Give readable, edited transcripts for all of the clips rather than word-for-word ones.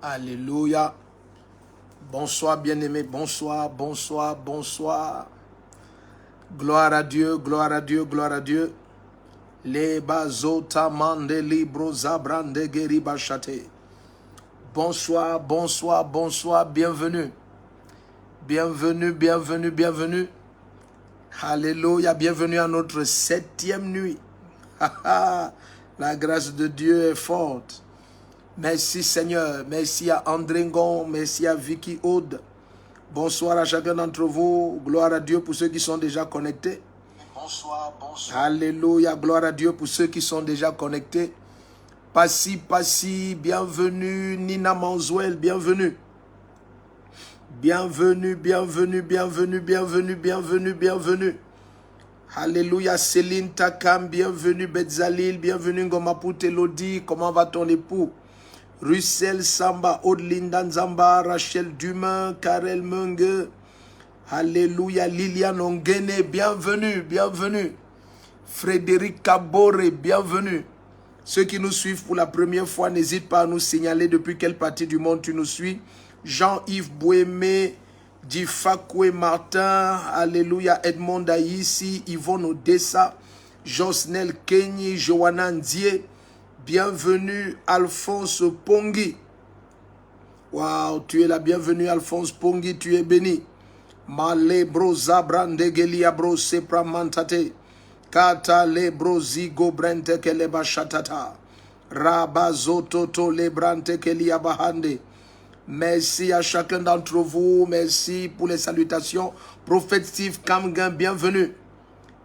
Alléluia. Bonsoir bien-aimés, bonsoir, bonsoir, bonsoir. Gloire à Dieu, gloire à Dieu, gloire à Dieu. Les bazota mande libro zabrande geri bachate. Bonsoir, bonsoir, bonsoir, bienvenue. Bienvenue, bienvenue, bienvenue. Alléluia, bienvenue à notre 7e nuit. La grâce de Dieu est forte. Merci Seigneur, merci à André Ngon, merci à Vicky Aude. Bonsoir à chacun d'entre vous. Gloire à Dieu pour ceux qui sont déjà connectés. Bonsoir, bonsoir. Alléluia, gloire à Dieu pour ceux qui sont déjà connectés. Passi, bienvenue. Nina Manzuel, bienvenue. Bienvenue, bienvenue, bienvenue, bienvenue, bienvenue, bienvenue. Alléluia, Céline Takam, bienvenue. Betzalil, bienvenue. Ngomapute Lodi, comment va ton époux? Russell Samba, Audelinda Nzamba, Rachel Dumain, Karel Mungue. Alléluia, Liliane Ongene, bienvenue, bienvenue. Frédéric Kabore, bienvenue. Ceux qui nous suivent pour la première fois, n'hésite pas à nous signaler depuis quelle partie du monde tu nous suis. Jean-Yves Bouémé, Difakwe Martin, Alléluia, Edmond Aïssi, Yvonne Odessa, Josnel Kenyi, Johanna Ndié. Bienvenue Alphonse Pongi. Waouh, tu es la bienvenue Alphonse Pongi, tu es béni. Male bro zabrande gelia bro sepra mantate. Kata le bro zigo brente keleba shatata. Rabazototo le brante kelia bahande. Merci à chacun d'entre vous. Merci pour les salutations. Prophète Steve Kamgan, bienvenue.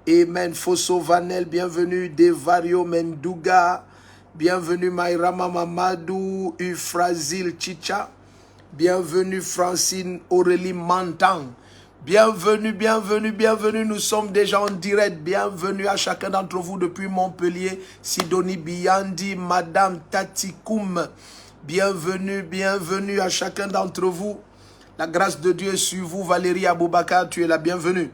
Amen. Fosso Vanel, bienvenue. Devario Mendouga. Bienvenue Maïrama Mamadou, Ufrazil Chicha. Bienvenue Francine Aurélie Mantang. Bienvenue, bienvenue, bienvenue. Nous sommes déjà en direct. Bienvenue à chacun d'entre vous depuis Montpellier. Sidonie Biyandi, Madame Tatikoum. Bienvenue, bienvenue à chacun d'entre vous. La grâce de Dieu est sur vous. Valérie Aboubakar, tu es la bienvenue.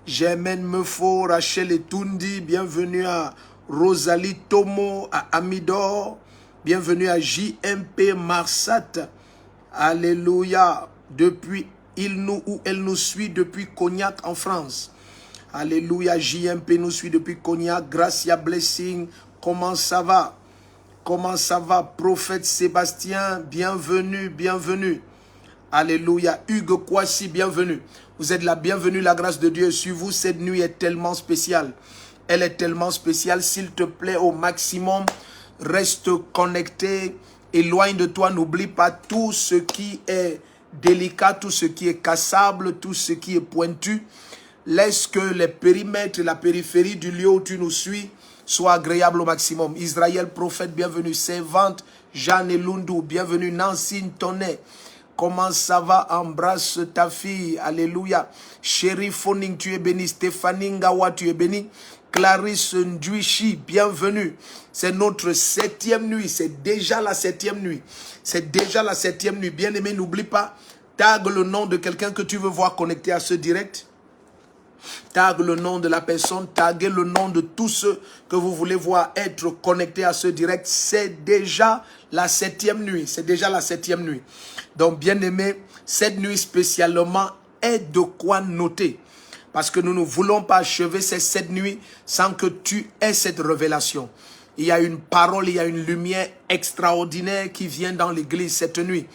Germaine Mefo, Rachel Etundi. Bienvenue à Rosalie Tomo, à Amidor. Bienvenue à JMP Marsat. Alléluia. Depuis elle nous suit depuis Cognac en France. Alléluia. JMP nous suit depuis Cognac. Gracia Blessing. Comment ça va? Comment ça va? Prophète Sébastien. Bienvenue, bienvenue. Alléluia. Hugues Kwasi, bienvenue. Vous êtes la bienvenue. La grâce de Dieu est sur vous. Cette nuit est tellement spéciale. Elle est tellement spéciale. S'il te plaît, au maximum, reste connecté. Éloigne de toi. N'oublie pas tout ce qui est délicat, tout ce qui est cassable, tout ce qui est pointu. Laisse que les périmètres et la périphérie du lieu où tu nous suis soient agréables au maximum. Israël Prophète, bienvenue. Servante, Jeanne Elundou, bienvenue. Nancy Tonnet. Comment ça va? Embrasse ta fille. Alléluia. Chérie Foning, tu es béni. Stéphanie Ngawa, tu es béni. Clarisse Ndouichi, bienvenue. C'est notre 7e nuit. C'est déjà la 7e nuit. C'est déjà la 7e nuit. Bien-aimé, n'oublie pas, tag le nom de quelqu'un que tu veux voir connecté à ce direct. Tag le nom de la personne. Taguez le nom de tous ceux que vous voulez voir être connectés à ce direct. C'est déjà la 7e nuit. C'est déjà la 7e nuit. Donc, bien-aimé, cette nuit spécialement est de quoi noter. Parce que nous ne voulons pas achever ces 7 nuits sans que tu aies cette révélation. Il y a une parole, il y a une lumière extraordinaire qui vient dans l'église cette nuit.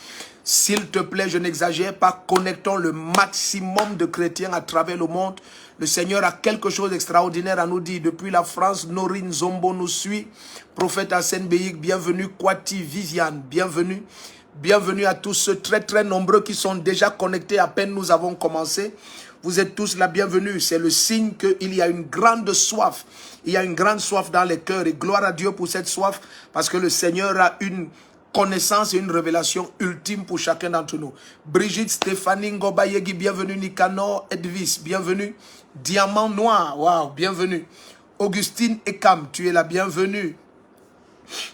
S'il te plaît, je n'exagère pas, connectons le maximum de chrétiens à travers le monde. Le Seigneur a quelque chose d'extraordinaire à nous dire. Depuis la France, Norine Zombo nous suit. Prophète Hassan Beyik, bienvenue. Kwati Viviane, bienvenue. Bienvenue à tous ceux très très nombreux qui sont déjà connectés à peine nous avons commencé. Vous êtes tous la bienvenue. C'est le signe qu'il y a une grande soif. Il y a une grande soif dans les cœurs. Et gloire à Dieu pour cette soif. Parce que le Seigneur a une connaissance et une révélation ultime pour chacun d'entre nous. Brigitte, Stéphanie, Ngobayegi, bienvenue. Nicanor, Edvis, bienvenue. Diamant Noir, wow, bienvenue. Augustine Ekam, tu es la bienvenue.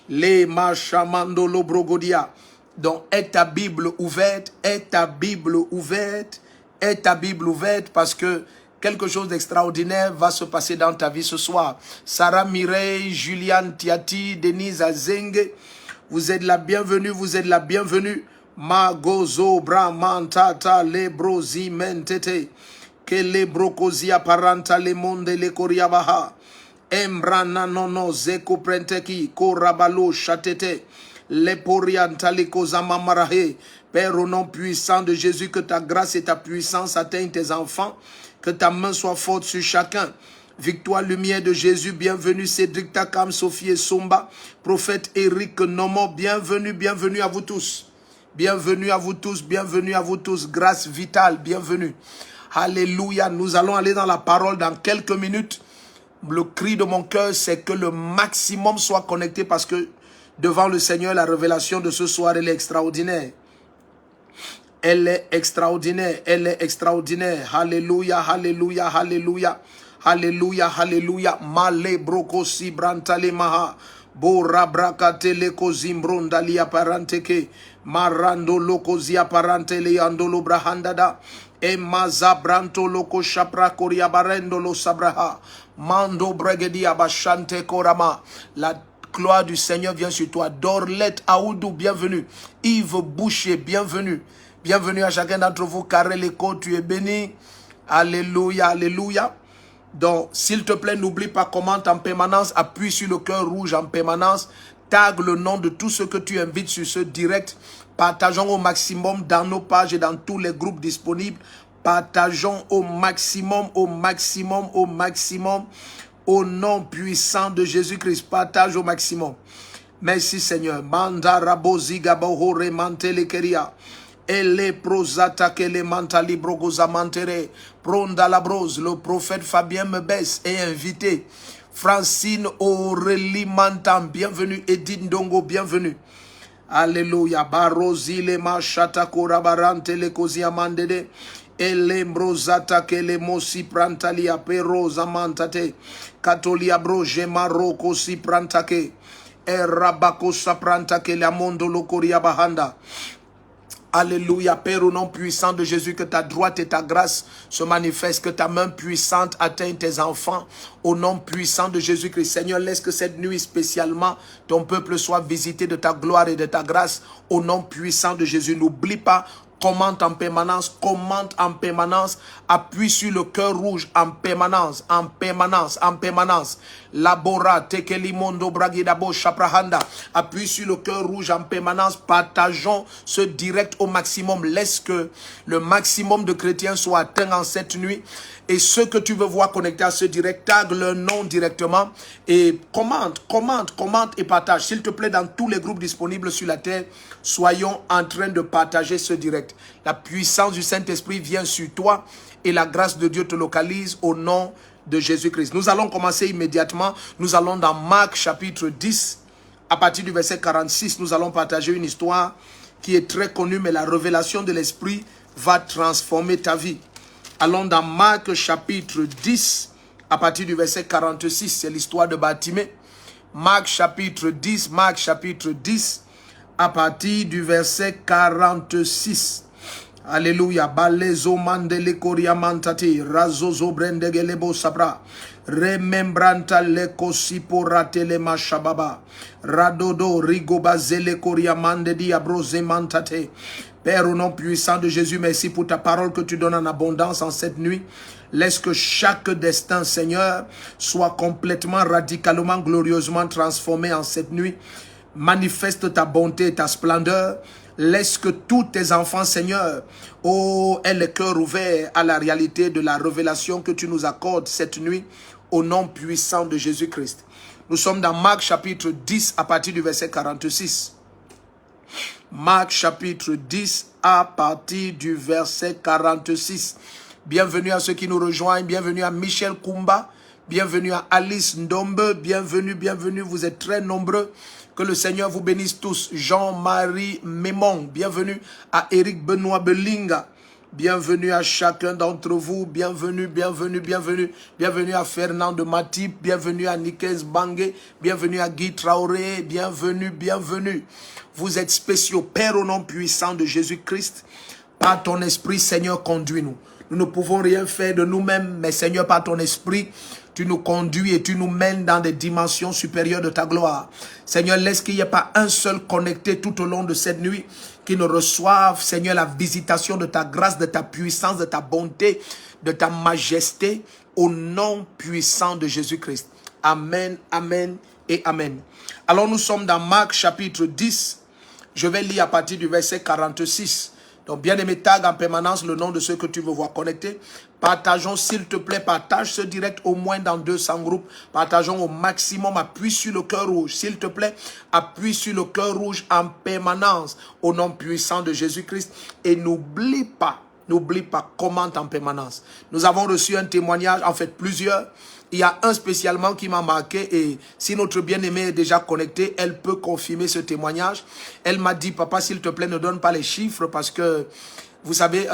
Les Machamandolo Brogodia. Donc, est ta Bible ouverte, est ta Bible ouverte. Est ta Bible ouverte parce que quelque chose d'extraordinaire va se passer dans ta vie ce soir. Sarah Mireille, Juliane Tiati, Denise Azenge, Vous êtes la bienvenue, vous êtes la bienvenue. Magozo bramantata lebrozi mentete. Que le brocosi apparenta le monde le coriabaha. Embrana nono zeko prenteki korabalo chatete. Le poriantali kozama marahe. Père, au nom puissant de Jésus, que ta grâce et ta puissance atteignent tes enfants. Que ta main soit forte sur chacun. Victoire, lumière de Jésus, bienvenue Cédric Takam, Sophie et Somba, prophète Eric Nomo, bienvenue, bienvenue à vous tous. Bienvenue à vous tous, bienvenue à vous tous. Grâce vitale, bienvenue. Alléluia, nous allons aller dans la parole dans quelques minutes. Le cri de mon cœur, c'est que le maximum soit connecté parce que devant le Seigneur, la révélation de ce soir, elle est extraordinaire. Elle est extraordinaire, elle est extraordinaire. Alléluia, alléluia, alléluia. Alléluia, alléluia. Male broko si brantale maha. Bora brakate le kozimbronda li apparenteke. Marando loko zi apparente le andolo brahandada. E maza branto loko shapra koria barendo lo sabraha. Mando bregedi abashante korama. La gloire du Seigneur vient sur toi. Dorlet Aoudou, bienvenue. Yves Boucher, bienvenue. Bienvenue à chacun d'entre vous. Karel Eko, tu es béni. Alléluia, alléluia. Donc, s'il te plaît, n'oublie pas, commente en permanence, appuie sur le cœur rouge en permanence, tag le nom de tous ceux que tu invites sur ce direct. Partageons au maximum dans nos pages et dans tous les groupes disponibles. Partageons au maximum, au maximum, au maximum, au nom puissant de Jésus-Christ. Partage au maximum. Merci Seigneur. Manda rabozi gabohore mantele keria. Ele prosata que le mantali brogoza mantere. Pronda la brose. Le prophète Fabien Mebès est invité. Francine Aurélie Mantam, bienvenue. Edith Ndongo, bienvenue. Alléluia. Barozi le machata korabarante le kozia mandede. Ele brozata que le mosi prantalia peroza mantate. Katolia broje maroko si prantake. Erabako saprantake la mondo lo koria bahanda. Alléluia, Père, au nom puissant de Jésus, que ta droite et ta grâce se manifestent, que ta main puissante atteigne tes enfants. Au nom puissant de Jésus-Christ, Seigneur, laisse que cette nuit spécialement, ton peuple soit visité de ta gloire et de ta grâce. Au nom puissant de Jésus, n'oublie pas, commente en permanence, appuie sur le cœur rouge en permanence, en permanence, en permanence. Labora, tekeli mondo bragidabo chaprahanda, appuie sur le cœur rouge en permanence, partageons ce direct au maximum, laisse que le maximum de chrétiens soient atteints en cette nuit. Et ceux que tu veux voir connectés à ce direct, tag leur nom directement et commente et partage. S'il te plaît, dans tous les groupes disponibles sur la terre, soyons en train de partager ce direct. La puissance du Saint-Esprit vient sur toi et la grâce de Dieu te localise au nom de Jésus-Christ. Nous allons commencer immédiatement. Nous allons dans Marc chapitre 10, à partir du verset 46. Nous allons partager une histoire qui est très connue, mais la révélation de l'Esprit va transformer ta vie. Allons dans Marc chapitre 10, à partir du verset 46, c'est l'histoire de Bartimée. Marc chapitre 10, à partir du verset 46. Alléluia. Balezo mandele koria mantati, razozo brendegelebo sabra, remembranta le kosipo ratele mashababa, radodo rigobazele koria mandedi abrose mantate. Père, au nom puissant de Jésus, merci pour ta parole que tu donnes en abondance en cette nuit. Laisse que chaque destin, Seigneur, soit complètement, radicalement, glorieusement transformé en cette nuit. Manifeste ta bonté et ta splendeur. Laisse que tous tes enfants, Seigneur, aient le cœur ouvert à la réalité de la révélation que tu nous accordes cette nuit, au nom puissant de Jésus-Christ. Nous sommes dans Marc chapitre 10 à partir du verset 46. Marc chapitre 10 à partir du verset 46. Bienvenue à ceux qui nous rejoignent. Bienvenue à Michel Kumba. Bienvenue à Alice Ndombe. Bienvenue. Vous êtes très nombreux. Que le Seigneur vous bénisse tous. Jean-Marie Mémon. Bienvenue à Éric Benoît Belinga. Bienvenue à chacun d'entre vous. Bienvenue à Fernand de Matip. Bienvenue à Nikes Bangé. Bienvenue à Guy Traoré. Bienvenue. Vous êtes spéciaux. Père, au nom puissant de Jésus-Christ, par ton esprit, Seigneur, conduis-nous. Nous ne pouvons rien faire de nous-mêmes, mais Seigneur, par ton esprit, tu nous conduis et tu nous mènes dans des dimensions supérieures de ta gloire. Seigneur, laisse qu'il n'y ait pas un seul connecté tout au long de cette nuit qui ne reçoive, Seigneur, la visitation de ta grâce, de ta puissance, de ta bonté, de ta majesté, au nom puissant de Jésus-Christ. Amen, amen et amen. Alors nous sommes dans Marc chapitre 10. Je vais lire à partir du verset 46. Donc, bien-aimé, tag en permanence le nom de ceux que tu veux voir connectés. Partageons, s'il te plaît, partage ce direct au moins dans 200 groupes. Partageons au maximum, appuie sur le cœur rouge. S'il te plaît, appuie sur le cœur rouge en permanence au nom puissant de Jésus-Christ. Et n'oublie pas, commente en permanence. Nous avons reçu un témoignage, en fait plusieurs. Il y a un spécialement qui m'a marqué et si notre bien-aimée est déjà connectée, elle peut confirmer ce témoignage. Elle m'a dit, papa, s'il te plaît, ne donne pas les chiffres parce que, vous savez,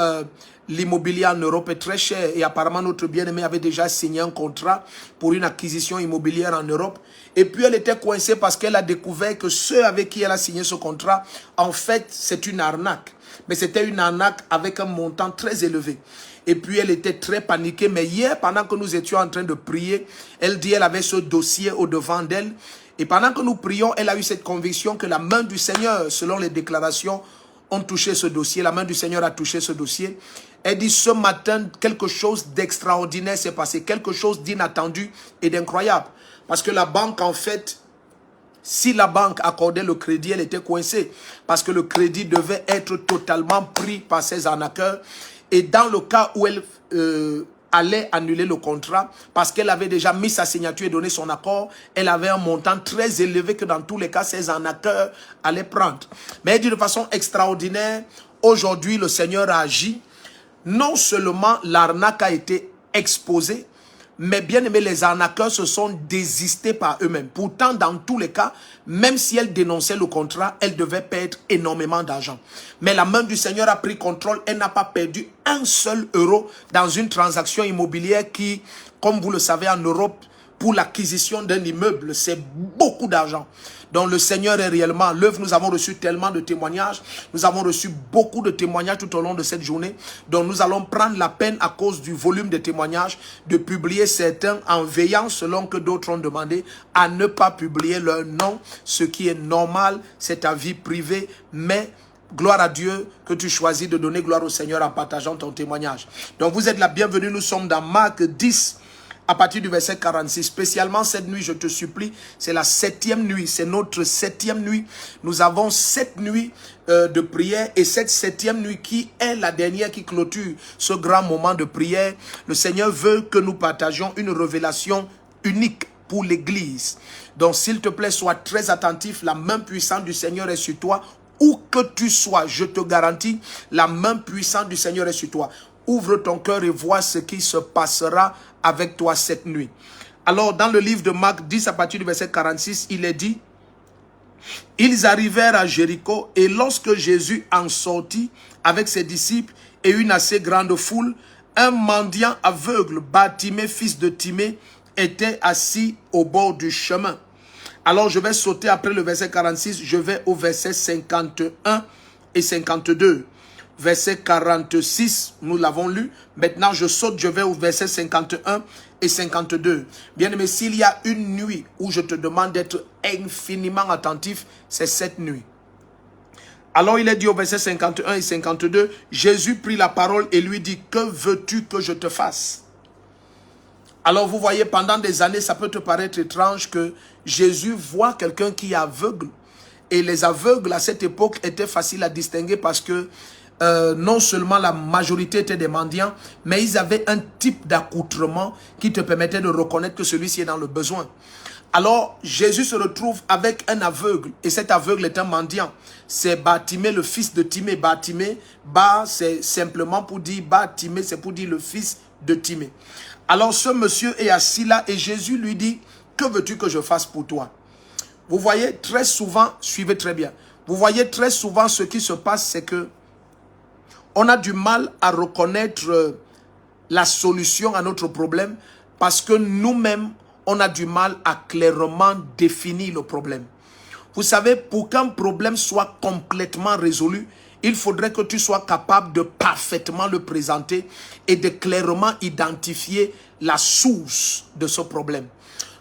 l'immobilier en Europe est très cher et apparemment notre bien-aimée avait déjà signé un contrat pour une acquisition immobilière en Europe. Et puis elle était coincée parce qu'elle a découvert que ceux avec qui elle a signé ce contrat, en fait, c'est une arnaque. Mais c'était une arnaque avec un montant très élevé. Et puis elle était très paniquée. Mais hier, pendant que nous étions en train de prier, elle dit qu'elle avait ce dossier au devant d'elle. Et pendant que nous prions, elle a eu cette conviction que la main du Seigneur, selon les déclarations, ont touché ce dossier. La main du Seigneur a touché ce dossier. Elle dit, ce matin, quelque chose d'extraordinaire s'est passé. Quelque chose d'inattendu et d'incroyable. Parce que la banque, en fait, si la banque accordait le crédit, elle était coincée. Parce que le crédit devait être totalement pris par ces arnaqueurs. Et dans le cas où elle allait annuler le contrat, parce qu'elle avait déjà mis sa signature et donné son accord, elle avait un montant très élevé que dans tous les cas, ces arnaqueurs allaient prendre. Mais d'une façon extraordinaire, aujourd'hui, le Seigneur a agi. Non seulement l'arnaque a été exposée, mais bien aimé, les arnaqueurs se sont désistés par eux-mêmes. Pourtant, dans tous les cas, même si elle dénonçait le contrat, elle devait perdre énormément d'argent. Mais la main du Seigneur a pris contrôle. Elle n'a pas perdu un seul euro dans une transaction immobilière qui, comme vous le savez, en Europe, pour l'acquisition d'un immeuble, c'est beaucoup d'argent. Donc le Seigneur est réellement l'œuvre. Nous avons reçu tellement de témoignages. Nous avons reçu beaucoup de témoignages tout au long de cette journée. Donc nous allons prendre la peine à cause du volume de témoignages de publier certains en veillant, selon que d'autres ont demandé, à ne pas publier leur nom. Ce qui est normal, c'est ta vie privée, mais gloire à Dieu que tu choisis de donner gloire au Seigneur en partageant ton témoignage. Donc vous êtes la bienvenue. Nous sommes dans Marc 10. À partir du verset 46, spécialement cette nuit, je te supplie, c'est la 7e nuit, c'est notre 7e nuit. Nous avons 7 nuits de prière et cette 7e nuit qui est la dernière qui clôture ce grand moment de prière. Le Seigneur veut que nous partagions une révélation unique pour l'Église. Donc s'il te plaît, sois très attentif, la main puissante du Seigneur est sur toi. Où que tu sois, je te garantis, la main puissante du Seigneur est sur toi. Ouvre ton cœur et vois ce qui se passera avec toi cette nuit. Alors, dans le livre de Marc 10, à partir du verset 46, il est dit, « Ils arrivèrent à Jéricho, et lorsque Jésus en sortit avec ses disciples et une assez grande foule, un mendiant aveugle, Bartimée, fils de Timée, était assis au bord du chemin. » Alors, je vais sauter après le verset 46, je vais au verset 51 et 52. Verset 46, nous l'avons lu. Maintenant, je saute, je vais au verset 51 et 52. Bien-aimé, s'il y a une nuit où je te demande d'être infiniment attentif, c'est cette nuit. Alors, il est dit au verset 51 et 52, Jésus prit la parole et lui dit, « Que veux-tu que je te fasse ?» Alors, vous voyez, pendant des années, ça peut te paraître étrange que Jésus voit quelqu'un qui est aveugle. Et les aveugles, à cette époque, étaient faciles à distinguer parce que non seulement la majorité étaient des mendiants, mais ils avaient un type d'accoutrement qui te permettait de reconnaître que celui-ci est dans le besoin. Alors, Jésus se retrouve avec un aveugle, et cet aveugle est un mendiant. C'est Bartimée, le fils de Timée. Bartimée, c'est simplement pour dire, Bartimée, c'est pour dire le fils de Timée. Alors, ce monsieur est assis là, et Jésus lui dit, « Que veux-tu que je fasse pour toi ?» Vous voyez, très souvent, suivez très bien, vous voyez très souvent ce qui se passe, c'est que on a du mal à reconnaître la solution à notre problème parce que nous-mêmes, on a du mal à clairement définir le problème. Vous savez, pour qu'un problème soit complètement résolu, il faudrait que tu sois capable de parfaitement le présenter et de clairement identifier la source de ce problème.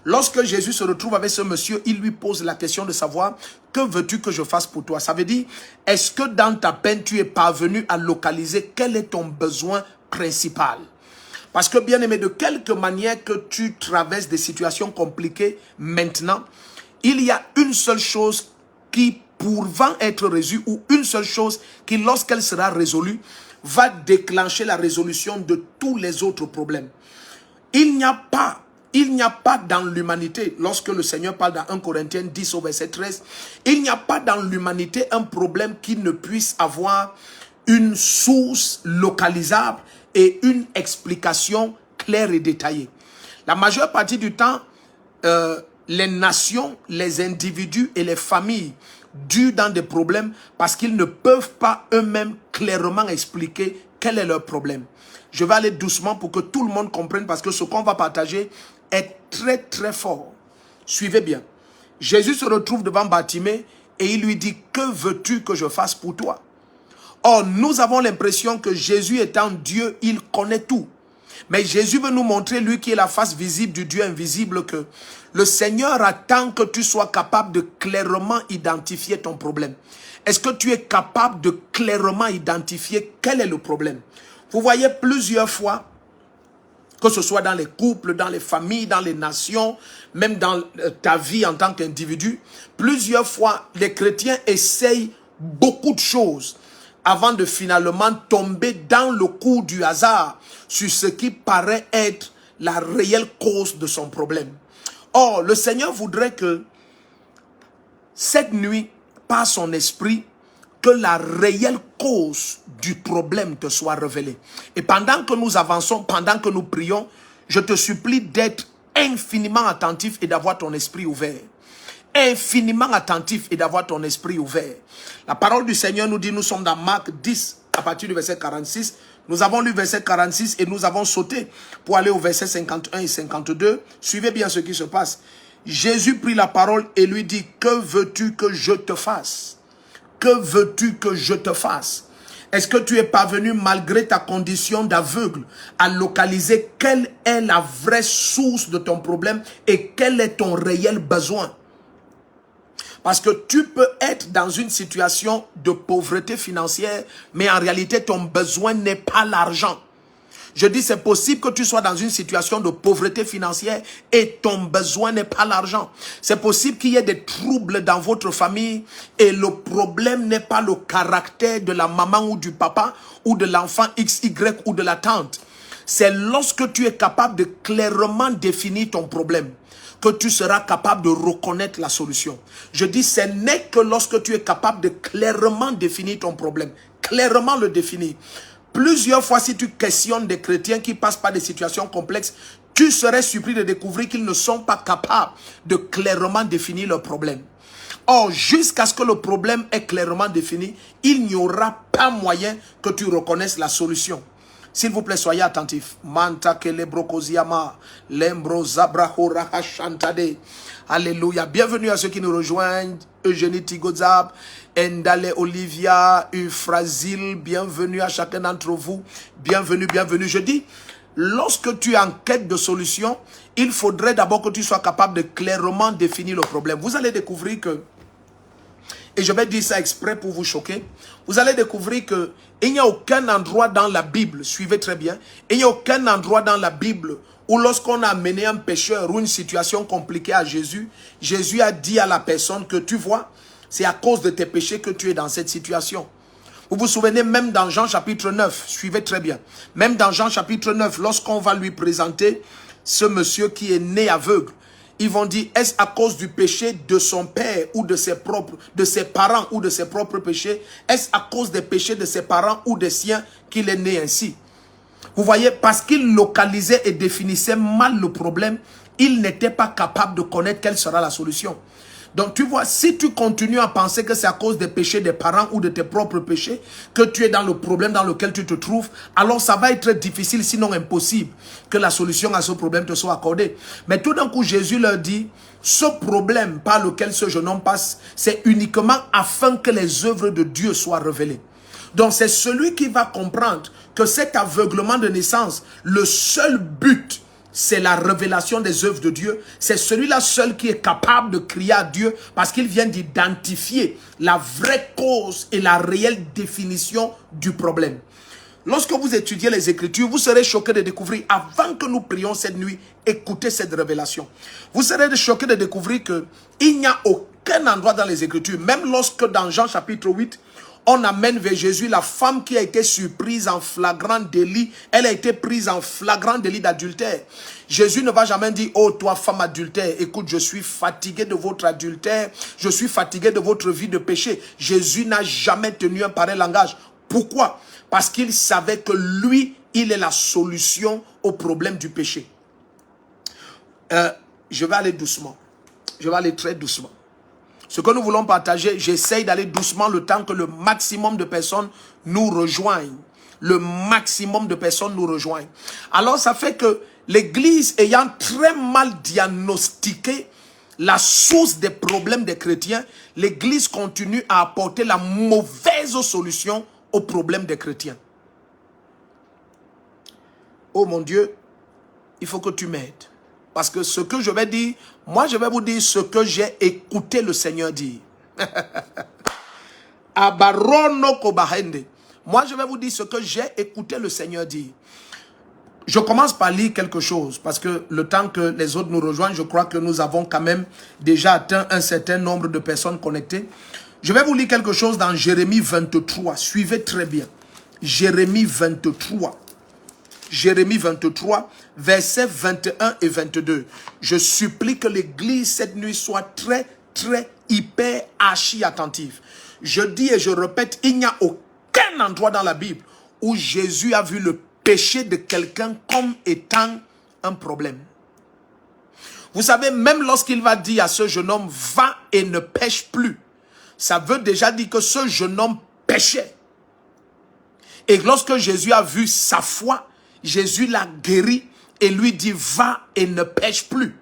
Lorsque Jésus se retrouve avec ce monsieur, il lui pose la question de savoir « Que veux-tu que je fasse pour toi ?» Ça veut dire, est-ce que dans ta peine, tu es parvenu à localiser quel est ton besoin principal? Parce que bien aimé, de quelque manière que tu traverses des situations compliquées maintenant, il y a une seule chose qui pouvant être résolue ou une seule chose qui, lorsqu'elle sera résolue, va déclencher la résolution de tous les autres problèmes. Il n'y a pas dans l'humanité, lorsque le Seigneur parle dans 1 Corinthiens 10 au verset 13, il n'y a pas dans l'humanité un problème qui ne puisse avoir une source localisable et une explication claire et détaillée. La majeure partie du temps, les nations, les individus et les familles durent dans des problèmes parce qu'ils ne peuvent pas eux-mêmes clairement expliquer quel est leur problème. Je vais aller doucement pour que tout le monde comprenne parce que ce qu'on va partager est très très fort. Suivez bien. Jésus se retrouve devant Bartimée et il lui dit « Que veux-tu que je fasse pour toi ?» Or, nous avons l'impression que Jésus étant Dieu, il connaît tout. Mais Jésus veut nous montrer, lui qui est la face visible du Dieu invisible, que le Seigneur attend que tu sois capable de clairement identifier ton problème. Est-ce que tu es capable de clairement identifier quel est le problème? Vous voyez plusieurs fois, que ce soit dans les couples, dans les familles, dans les nations, même dans ta vie en tant qu'individu, plusieurs fois, les chrétiens essayent beaucoup de choses avant de finalement tomber dans le coup du hasard sur ce qui paraît être la réelle cause de son problème. Or, le Seigneur voudrait que cette nuit, par son esprit, que la réelle cause du problème te soit révélée. Et pendant que nous avançons, pendant que nous prions, je te supplie d'être infiniment attentif et d'avoir ton esprit ouvert. Infiniment attentif et d'avoir ton esprit ouvert. La parole du Seigneur nous dit, nous sommes dans Marc 10, à partir du verset 46. Nous avons lu verset 46 et nous avons sauté pour aller au verset 51 et 52. Suivez bien ce qui se passe. Jésus prit la parole et lui dit, « Que veux-tu que je te fasse? Que veux-tu que je te fasse? » Est-ce que tu es parvenu, malgré ta condition d'aveugle, à localiser quelle est la vraie source de ton problème et quel est ton réel besoin? Parce que tu peux être dans une situation de pauvreté financière, mais en réalité, ton besoin n'est pas l'argent. Je dis, c'est possible que tu sois dans une situation de pauvreté financière et ton besoin n'est pas l'argent. C'est possible qu'il y ait des troubles dans votre famille et le problème n'est pas le caractère de la maman ou du papa ou de l'enfant XY ou de la tante. C'est lorsque tu es capable de clairement définir ton problème que tu seras capable de reconnaître la solution. Je dis, ce n'est que lorsque tu es capable de clairement définir ton problème, clairement le définir. Plusieurs fois, si tu questionnes des chrétiens qui passent par des situations complexes, tu serais surpris de découvrir qu'ils ne sont pas capables de clairement définir leur problème. Or, jusqu'à ce que le problème est clairement défini, il n'y aura pas moyen que tu reconnaisses la solution. S'il vous plaît, soyez attentifs. Alléluia. Bienvenue à ceux qui nous rejoignent. Eugénie Tigodzab, Ndale Olivia, Euphrasil, bienvenue à chacun d'entre vous. Bienvenue, bienvenue. Je dis, lorsque tu es en quête de solution, il faudrait d'abord que tu sois capable de clairement définir le problème. Vous allez découvrir que, et je vais dire ça exprès pour vous choquer, vous allez découvrir que il n'y a aucun endroit dans la Bible, suivez très bien, il n'y a aucun endroit dans la Bible où lorsqu'on a amené un pécheur ou une situation compliquée à Jésus, Jésus a dit à la personne que tu vois, c'est à cause de tes péchés que tu es dans cette situation. Vous vous souvenez même dans Jean chapitre 9, suivez très bien, même dans Jean chapitre 9, lorsqu'on va lui présenter ce monsieur qui est né aveugle, ils vont dire, est-ce à cause du péché de son père ou de ses parents ou de ses propres péchés? Est-ce à cause des péchés de ses parents ou des siens qu'il est né ainsi? Vous voyez, parce qu'il localisait et définissait mal le problème, il n'était pas capable de connaître quelle sera la solution. Donc tu vois, si tu continues à penser que c'est à cause des péchés des parents ou de tes propres péchés que tu es dans le problème dans lequel tu te trouves, alors ça va être difficile, sinon impossible, que la solution à ce problème te soit accordée. Mais tout d'un coup, Jésus leur dit, ce problème par lequel ce jeune homme passe, c'est uniquement afin que les œuvres de Dieu soient révélées. Donc c'est celui qui va comprendre que cet aveuglement de naissance, le seul but, c'est la révélation des œuvres de Dieu. C'est celui-là seul qui est capable de crier à Dieu parce qu'il vient d'identifier la vraie cause et la réelle définition du problème. Lorsque vous étudiez les Écritures, vous serez choqués de découvrir, avant que nous prions cette nuit, écoutez cette révélation. Vous serez choqués de découvrir qu'il n'y a aucun endroit dans les Écritures, même lorsque dans Jean chapitre 8, on amène vers Jésus la femme qui a été surprise en flagrant délit. Elle a été prise en flagrant délit d'adultère. Jésus ne va jamais dire, oh toi femme adultère, écoute, je suis fatigué de votre adultère, je suis fatigué de votre vie de péché. Jésus n'a jamais tenu un pareil langage. Pourquoi? Parce qu'il savait que lui, il est la solution au problème du péché. Je vais aller doucement. Je vais aller très doucement. Ce que nous voulons partager, j'essaye d'aller doucement le temps que le maximum de personnes nous rejoignent. Le maximum de personnes nous rejoignent. Alors ça fait que l'Église ayant très mal diagnostiqué la source des problèmes des chrétiens, l'Église continue à apporter la mauvaise solution aux problèmes des chrétiens. Oh mon Dieu, il faut que tu m'aides. Parce que ce que je vais dire, moi je vais vous dire ce que j'ai écouté le Seigneur dire. Moi je vais vous dire ce que j'ai écouté le Seigneur dire. Je commence par lire quelque chose, parce que le temps que les autres nous rejoignent, je crois que nous avons quand même déjà atteint un certain nombre de personnes connectées. Je vais vous lire quelque chose dans Jérémie 23. Suivez très bien. Jérémie 23. Jérémie 23, versets 21 et 22. Je supplie que l'Église cette nuit soit très, hyper, archi attentive. Je dis et je répète, il n'y a aucun endroit dans la Bible où Jésus a vu le péché de quelqu'un comme étant un problème. Vous savez, même lorsqu'il va dire à ce jeune homme, va et ne pêche plus, ça veut déjà dire que ce jeune homme péchait. Et lorsque Jésus a vu sa foi, Jésus l'a guéri et lui dit, va et ne pêche plus.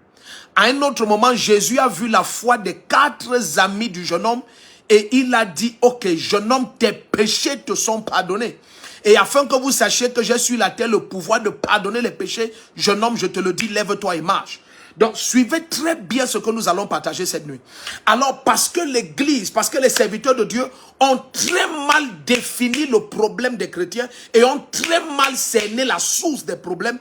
À un autre moment, Jésus a vu la foi des 4 amis du jeune homme et il a dit, ok, jeune homme, tes péchés te sont pardonnés. Et afin que vous sachiez que j'ai sur la terre le pouvoir de pardonner les péchés, jeune homme, je te le dis, lève-toi et marche. Donc, suivez très bien ce que nous allons partager cette nuit. Alors, parce que l'Église, parce que les serviteurs de Dieu ont très mal défini le problème des chrétiens et ont très mal cerné la source des problèmes,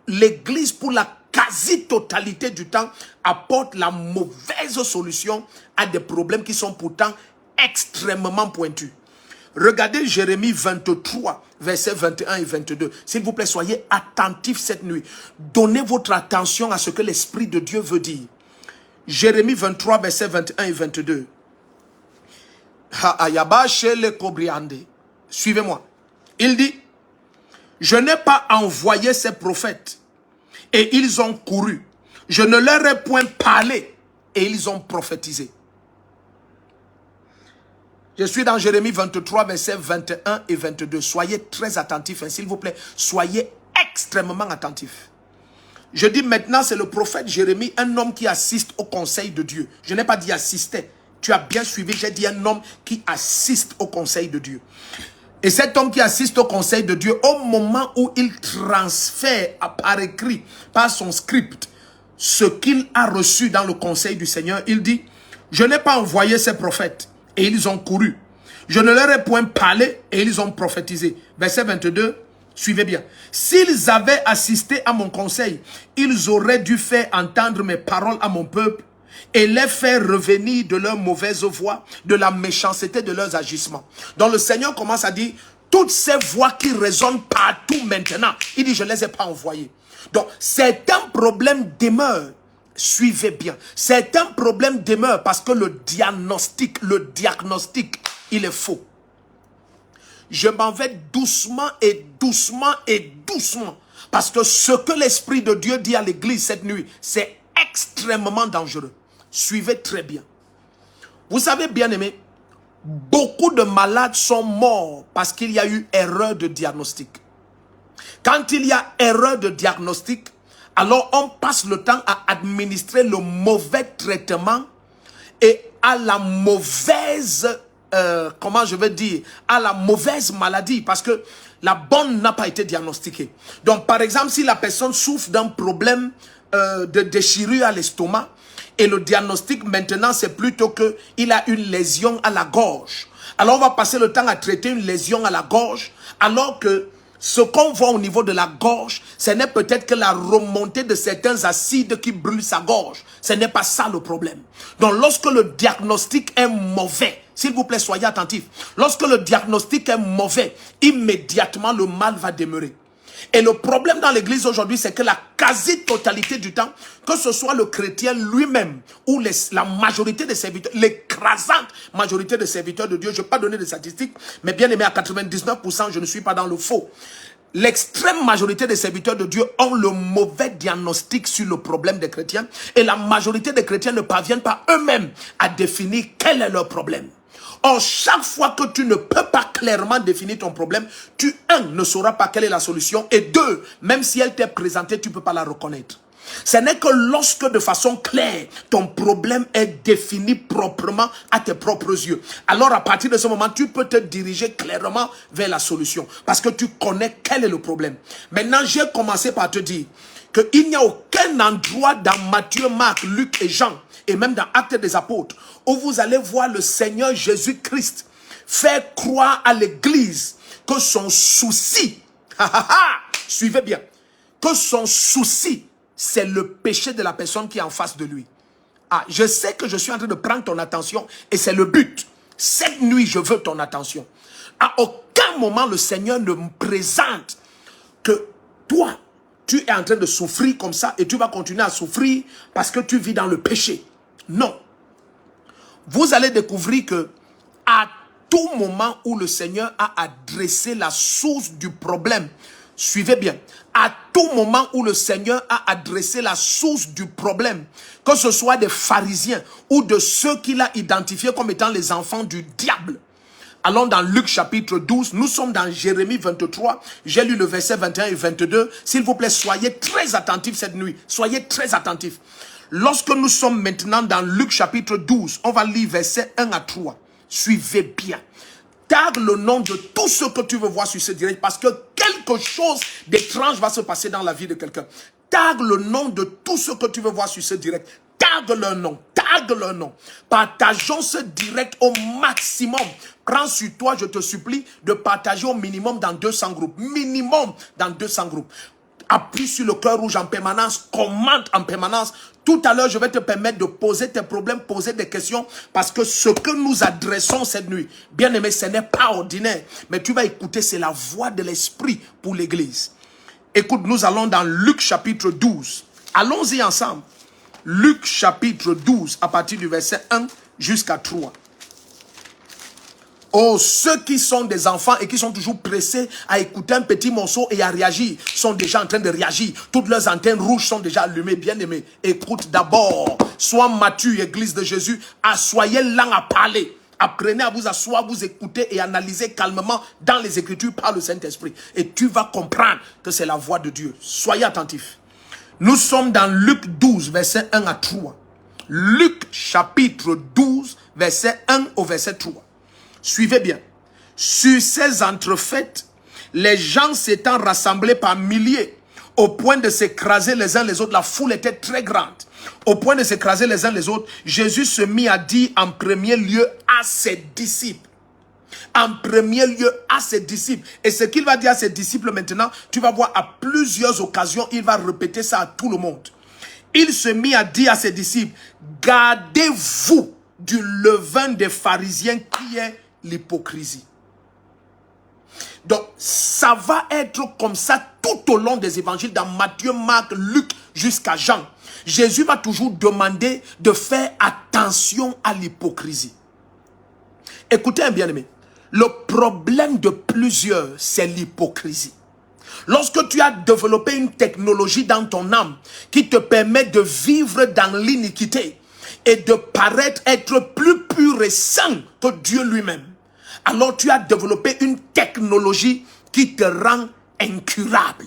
l'Église, pour la quasi-totalité du temps, apporte la mauvaise solution à des problèmes qui sont pourtant extrêmement pointus. Regardez Jérémie 23, versets 21 et 22. S'il vous plaît, soyez attentifs cette nuit. Donnez votre attention à ce que l'Esprit de Dieu veut dire. Jérémie 23, versets 21 et 22. Suivez-moi. Il dit, je n'ai pas envoyé ces prophètes et ils ont couru. Je ne leur ai point parlé et ils ont prophétisé. Je suis dans Jérémie 23, versets 21 et 22. Soyez très attentifs, hein, s'il vous plaît. Soyez extrêmement attentifs. Je dis maintenant, c'est le prophète Jérémie, un homme qui assiste au conseil de Dieu. Je n'ai pas dit assister. Tu as bien suivi, j'ai dit un homme qui assiste au conseil de Dieu. Et cet homme qui assiste au conseil de Dieu, au moment où il transfère par écrit, par son script, ce qu'il a reçu dans le conseil du Seigneur, il dit, je n'ai pas envoyé ces prophètes. Et ils ont couru. Je ne leur ai point parlé et ils ont prophétisé. Verset 22, suivez bien. S'ils avaient assisté à mon conseil, ils auraient dû faire entendre mes paroles à mon peuple et les faire revenir de leur mauvaise voie, de la méchanceté de leurs agissements. Donc le Seigneur commence à dire, toutes ces voix qui résonnent partout maintenant, il dit, je ne les ai pas envoyées. Donc certains problèmes demeurent. Suivez bien. Certains problèmes demeurent parce que le diagnostic, il est faux. Je m'en vais doucement et doucement et doucement. Parce que ce que l'Esprit de Dieu dit à l'Église cette nuit, c'est extrêmement dangereux. Suivez très bien. Vous savez, bien-aimés, beaucoup de malades sont morts parce qu'il y a eu erreur de diagnostic. Quand il y a erreur de diagnostic, alors on passe le temps à administrer le mauvais traitement et à la mauvaise comment je vais dire, à la mauvaise maladie parce que la bonne n'a pas été diagnostiquée. Donc, par exemple, si la personne souffre d'un problème de déchirure à l'estomac et le diagnostic maintenant, c'est plutôt qu'il a une lésion à la gorge. Alors, on va passer le temps à traiter une lésion à la gorge alors que ce qu'on voit au niveau de la gorge, ce n'est peut-être que la remontée de certains acides qui brûlent sa gorge. Ce n'est pas ça le problème. Donc lorsque le diagnostic est mauvais, s'il vous plaît, soyez attentifs. Lorsque le diagnostic est mauvais, immédiatement le mal va demeurer. Et le problème dans l'église aujourd'hui, c'est que la quasi-totalité du temps, que ce soit le chrétien lui-même ou la majorité des serviteurs, l'écrasante majorité des serviteurs de Dieu, je ne vais pas donner de statistiques, mais bien aimé à 99%, je ne suis pas dans le faux. L'extrême majorité des serviteurs de Dieu ont le mauvais diagnostic sur le problème des chrétiens et la majorité des chrétiens ne parviennent pas eux-mêmes à définir quel est leur problème. Or, chaque fois que tu ne peux pas clairement définir ton problème, tu, ne sauras pas quelle est la solution, et deux, même si elle t'est présentée, tu ne peux pas la reconnaître. Ce n'est que lorsque de façon claire, ton problème est défini proprement à tes propres yeux. Alors, à partir de ce moment, tu peux te diriger clairement vers la solution, parce que tu connais quel est le problème. Maintenant, j'ai commencé par te dire qu'il n'y a aucun endroit dans Matthieu, Marc, Luc et Jean, et même dans Actes des Apôtres, où vous allez voir le Seigneur Jésus-Christ faire croire à l'église que son souci, suivez bien, que son souci, c'est le péché de la personne qui est en face de lui. Ah, je sais que je suis en train de prendre ton attention et c'est le but. Cette nuit, je veux ton attention. À aucun moment, le Seigneur ne me présente que toi, tu es en train de souffrir comme ça et tu vas continuer à souffrir parce que tu vis dans le péché. Non. Vous allez découvrir que à tout moment où le Seigneur a adressé la source du problème, suivez bien, à tout moment où le Seigneur a adressé la source du problème, que ce soit des pharisiens ou de ceux qu'il a identifiés comme étant les enfants du diable. Allons dans Luc chapitre 12, nous sommes dans Jérémie 23, j'ai lu le verset 21 et 22. S'il vous plaît, soyez très attentifs cette nuit, soyez très attentifs. Lorsque nous sommes maintenant dans Luc chapitre 12, on va lire verset 1 à 3. Suivez bien. Tag le nom de tout ce que tu veux voir sur ce direct parce que quelque chose d'étrange va se passer dans la vie de quelqu'un. Tag le nom de tout ce que tu veux voir sur ce direct. Tag leur nom, tag leur nom. Partageons ce direct au maximum. Prends sur toi, je te supplie, de partager au minimum dans 200 groupes. Minimum dans 200 groupes. Appuie sur le cœur rouge en permanence, commente en permanence. Tout à l'heure, je vais te permettre de poser tes problèmes, poser des questions, parce que ce que nous adressons cette nuit, bien aimé, ce n'est pas ordinaire, mais tu vas écouter, c'est la voix de l'Esprit pour l'Église. Écoute, nous allons dans Luc chapitre 12. Allons-y ensemble. Luc chapitre 12, à partir du verset 1 jusqu'à 3. Oh, ceux qui sont des enfants et qui sont toujours pressés à écouter un petit morceau et à réagir, sont déjà en train de réagir. Toutes leurs antennes rouges sont déjà allumées, bien aimés. Écoute d'abord, sois mature, Église de Jésus, soyez lents à parler. Apprenez à vous asseoir, vous écouter et analyser calmement dans les Écritures par le Saint-Esprit. Et tu vas comprendre que c'est la voix de Dieu. Soyez attentifs. Nous sommes dans Luc 12, verset 1 à 3. Luc chapitre 12, verset 1 au verset 3. Suivez bien. Sur ces entrefaites, les gens s'étant rassemblés par milliers, au point de s'écraser les uns les autres, la foule était très grande. Au point de s'écraser les uns les autres, Jésus se mit à dire en premier lieu à ses disciples. En premier lieu à ses disciples. Et ce qu'il va dire à ses disciples maintenant, tu vas voir à plusieurs occasions, il va répéter ça à tout le monde. Il se mit à dire à ses disciples, gardez-vous du levain des pharisiens qui est l'hypocrisie. Donc, ça va être comme ça tout au long des évangiles, dans Matthieu, Marc, Luc, jusqu'à Jean. Jésus va toujours demander de faire attention à l'hypocrisie. Écoutez, bien aimé, le problème de plusieurs, c'est l'hypocrisie. Lorsque tu as développé une technologie dans ton âme qui te permet de vivre dans l'iniquité et de paraître être plus pur et saint que Dieu lui-même, alors tu as développé une technologie qui te rend incurable.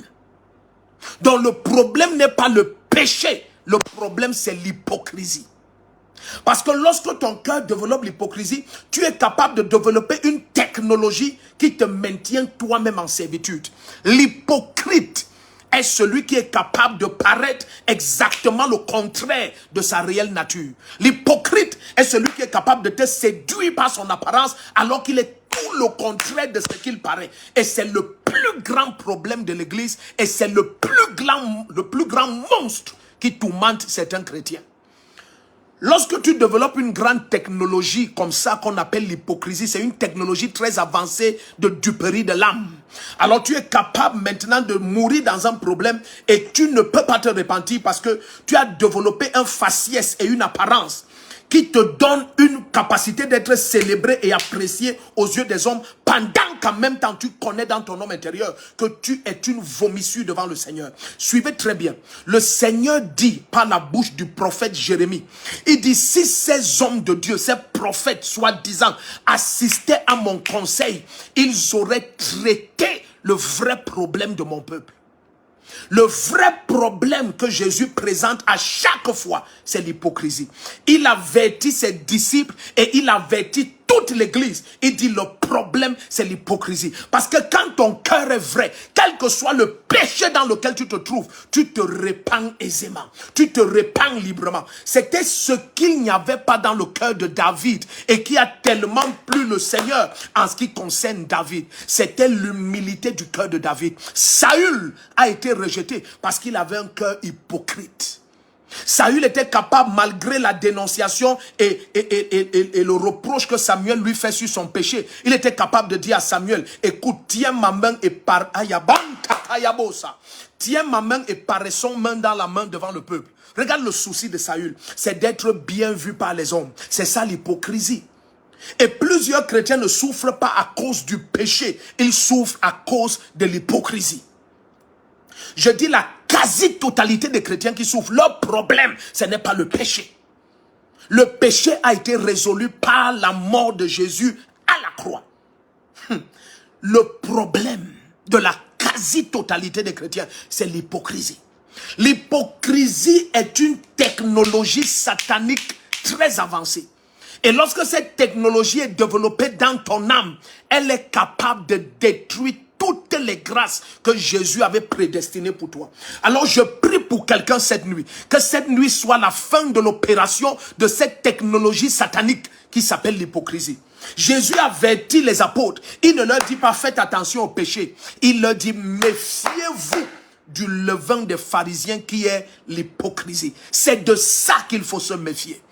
Donc le problème n'est pas le péché, le problème c'est l'hypocrisie. Parce que lorsque ton cœur développe l'hypocrisie, tu es capable de développer une technologie qui te maintient toi-même en servitude. L'hypocrite est celui qui est capable de paraître exactement le contraire de sa réelle nature. L'hypocrite est celui qui est capable de te séduire par son apparence alors qu'il est tout le contraire de ce qu'il paraît. Et c'est le plus grand problème de l'Église et c'est le plus grand monstre qui tourmente certains chrétiens. Lorsque tu développes une grande technologie comme ça qu'on appelle l'hypocrisie, c'est une technologie très avancée de duperie de l'âme. Alors tu es capable maintenant de mourir dans un problème et tu ne peux pas te repentir parce que tu as développé un faciès et une apparence qui te donne une capacité d'être célébré et apprécié aux yeux des hommes pendant qu'en même temps tu connais dans ton homme intérieur que tu es une vomissure devant le Seigneur. Suivez très bien. Le Seigneur dit par la bouche du prophète Jérémie, il dit si ces hommes de Dieu, ces prophètes soi-disant assistaient à mon conseil, ils auraient traité le vrai problème de mon peuple. Le vrai problème que Jésus présente à chaque fois, c'est l'hypocrisie. Il avertit ses disciples et il avertit toute l'église. Il dit le problème, c'est l'hypocrisie. Parce que quand ton cœur est vrai, quel que soit le péché dans lequel tu te trouves, tu te répands aisément. Tu te répands librement. C'était ce qu'il n'y avait pas dans le cœur de David et qui a tellement plu le Seigneur en ce qui concerne David. C'était l'humilité du cœur de David. Saül a été rejeté parce qu'il avait un cœur hypocrite. Saül était capable, malgré la dénonciation et le reproche que Samuel lui fait sur son péché, il était capable de dire à Samuel, écoute, tiens ma main et tiens ma main et parais son main dans la main devant le peuple. Regarde le souci de Saül, c'est d'être bien vu par les hommes. C'est ça l'hypocrisie. Et plusieurs chrétiens ne souffrent pas à cause du péché, ils souffrent à cause de l'hypocrisie. Je dis la quasi-totalité des chrétiens qui souffrent, leur problème, ce n'est pas le péché. Le péché a été résolu par la mort de Jésus à la croix. Le problème de la quasi-totalité des chrétiens, c'est l'hypocrisie. L'hypocrisie est une technologie satanique très avancée. Et lorsque cette technologie est développée dans ton âme, elle est capable de détruire toutes les grâces que Jésus avait prédestinées pour toi. Alors je prie pour quelqu'un cette nuit, que cette nuit soit la fin de l'opération de cette technologie satanique qui s'appelle l'hypocrisie. Jésus avertit les apôtres, il ne leur dit pas faites attention au péché, il leur dit méfiez-vous du levain des pharisiens qui est l'hypocrisie. C'est de ça qu'il faut se méfier.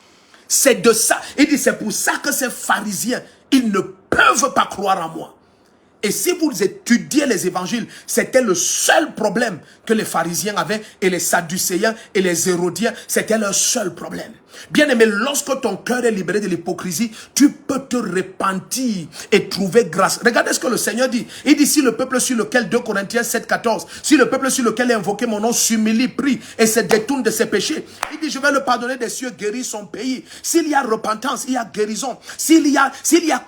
C'est de ça. Il dit c'est pour ça que ces pharisiens, ils ne peuvent pas croire en moi. Et si vous étudiez les évangiles, c'était le seul problème que les pharisiens avaient et les sadducéens et les hérodiens, c'était leur seul problème. Bien aimé, lorsque ton cœur est libéré de l'hypocrisie, tu peux te repentir et trouver grâce. Regardez ce que le Seigneur dit. Il dit si le peuple sur lequel, 2 Corinthiens 7,14, si le peuple sur lequel est invoqué mon nom s'humilie, prie et se détourne de ses péchés, il dit je vais le pardonner des cieux, guérir son pays. S'il y a repentance, il y a guérison. S'il y a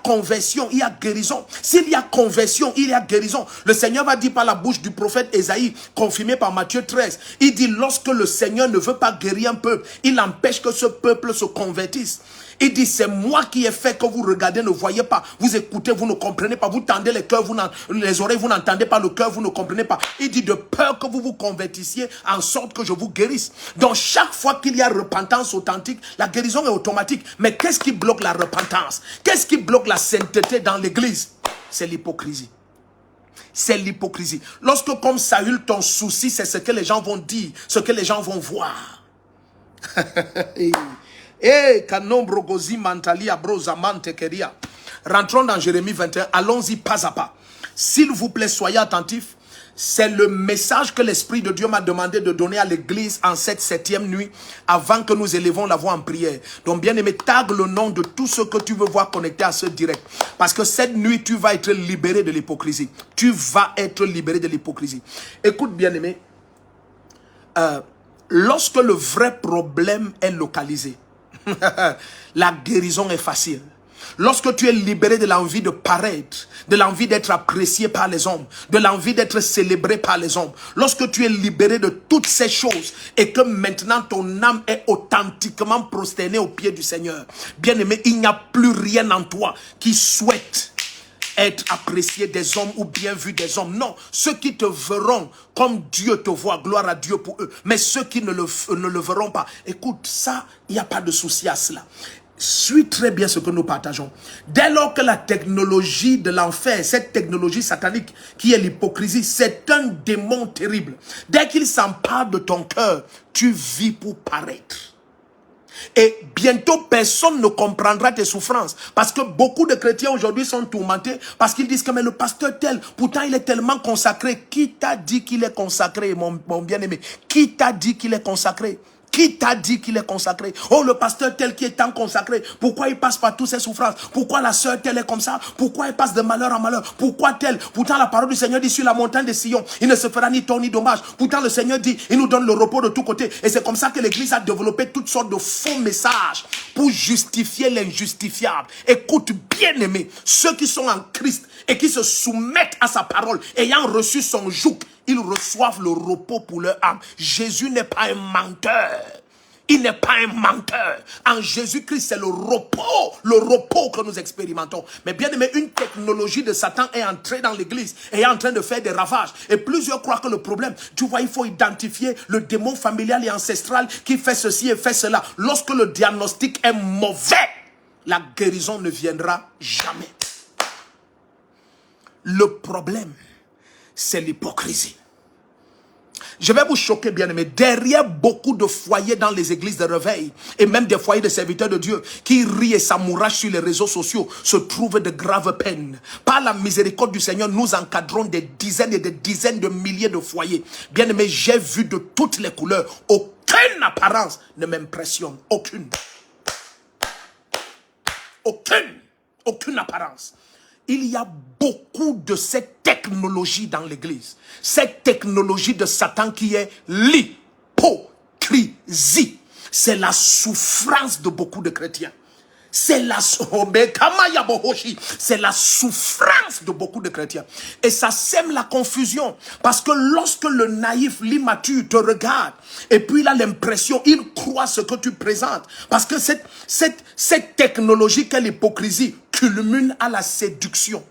conversion, il y a guérison. S'il y a conversion, il y a guérison. Le Seigneur va dire par la bouche du prophète Ésaïe, confirmé par Matthieu 13, il dit lorsque le Seigneur ne veut pas guérir un peuple, il empêche que ce peuple se convertisse. Il dit c'est moi qui ai fait que vous regardez, ne voyez pas, vous écoutez, vous ne comprenez pas, vous tendez les cœurs, les oreilles, vous n'entendez pas, le cœur, vous ne comprenez pas. Il dit de peur que vous vous convertissiez en sorte que je vous guérisse. Donc chaque fois qu'il y a repentance authentique, la guérison est automatique. Mais qu'est-ce qui bloque la repentance? Qu'est-ce qui bloque la sainteté dans l'église? C'est l'hypocrisie. C'est l'hypocrisie. Lorsque comme Saül, ton souci, c'est ce que les gens vont dire, ce que les gens vont voir. Rentrons dans Jérémie 21, allons-y pas à pas. S'il vous plaît, soyez attentifs. C'est le message que l'Esprit de Dieu m'a demandé de donner à l'église en cette 7e nuit avant que nous élevons la voix en prière. Donc bien aimé, tag le nom de tout ce que tu veux voir connecté à ce direct. Parce que cette nuit, tu vas être libéré de l'hypocrisie. Tu vas être libéré de l'hypocrisie. Écoute bien aimé, lorsque le vrai problème est localisé, la guérison est facile. lorsque tu es libéré de l'envie de paraître, de l'envie d'être apprécié par les hommes, de l'envie d'être célébré par les hommes, lorsque tu es libéré de toutes ces choses et que maintenant ton âme est authentiquement prosternée aux pieds du Seigneur, bien-aimé, il n'y a plus rien en toi qui souhaite être apprécié des hommes ou bien vu des hommes. Non, ceux qui te verront comme Dieu te voit, gloire à Dieu pour eux. Mais ceux qui ne le verront pas, écoute, ça, il n'y a pas de souci à cela. Suis très bien ce que nous partageons. Dès lors que la technologie de l'enfer, cette technologie satanique qui est l'hypocrisie, c'est un démon terrible. Dès qu'il s'empare de ton cœur, tu vis pour paraître. Et bientôt, personne ne comprendra tes souffrances. Parce que beaucoup de chrétiens aujourd'hui sont tourmentés parce qu'ils disent que mais le pasteur tel, pourtant il est tellement consacré. Qui t'a dit qu'il est consacré, mon bien-aimé? Qui t'a dit qu'il est consacré? Qui t'a dit qu'il est consacré? Oh, le pasteur tel qui est tant consacré, pourquoi il passe par toutes ces souffrances? Pourquoi la sœur telle est comme ça? Pourquoi elle passe de malheur en malheur? Pourquoi telle? Pourtant la parole du Seigneur dit sur la montagne de Sion, il ne se fera ni tort ni dommage. Pourtant le Seigneur dit, il nous donne le repos de tous côtés. Et c'est comme ça que l'église a développé toutes sortes de faux messages pour justifier l'injustifiable. Écoute, bien-aimé, ceux qui sont en Christ et qui se soumettent à sa parole, ayant reçu son joug, ils reçoivent le repos pour leur âme. Jésus n'est pas un menteur. Il n'est pas un menteur. En Jésus-Christ, c'est le repos que nous expérimentons. Mais bien aimé, une technologie de Satan est entrée dans l'église et est en train de faire des ravages. Et plusieurs croient que le problème, tu vois, il faut identifier le démon familial et ancestral qui fait ceci et fait cela. Lorsque le diagnostic est mauvais, la guérison ne viendra jamais. Le problème, c'est l'hypocrisie. Je vais vous choquer, bien-aimés. Derrière beaucoup de foyers dans les églises de réveil et même des foyers de serviteurs de Dieu qui rient et s'amourachent sur les réseaux sociaux se trouvent de graves peines. Par la miséricorde du Seigneur, nous encadrons des dizaines et des dizaines de milliers de foyers. Bien-aimés, j'ai vu de toutes les couleurs. Aucune apparence ne m'impressionne. Aucune. Aucune apparence. Il y a beaucoup de cette technologie dans l'église. Cette technologie de Satan qui est l'hypocrisie. C'est la souffrance de beaucoup de chrétiens. C'est la souffrance de beaucoup de chrétiens. Et ça sème la confusion. Parce que lorsque le naïf, l'immature te regarde, et puis il a l'impression, il croit ce que tu présentes. Parce que cette technologie qu'est l'hypocrisie culmine à la séduction.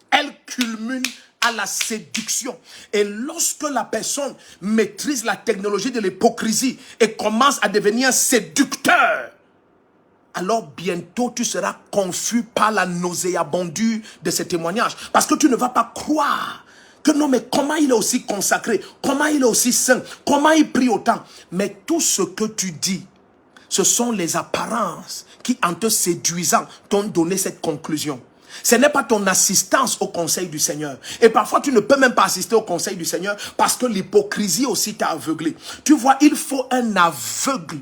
Elle culmine à la séduction. Et lorsque la personne maîtrise la technologie de l'hypocrisie et commence à devenir séducteur, alors bientôt tu seras confus par la nauséabondure de ces témoignages. Parce que tu ne vas pas croire que non, mais comment il est aussi consacré, comment il est aussi saint, comment il prie autant. Mais tout ce que tu dis, ce sont les apparences qui, en te séduisant, t'ont donné cette conclusion. Ce n'est pas ton assistance au conseil du Seigneur. Et parfois, tu ne peux même pas assister au conseil du Seigneur parce que l'hypocrisie aussi t'a aveuglé. Tu vois, il faut un aveugle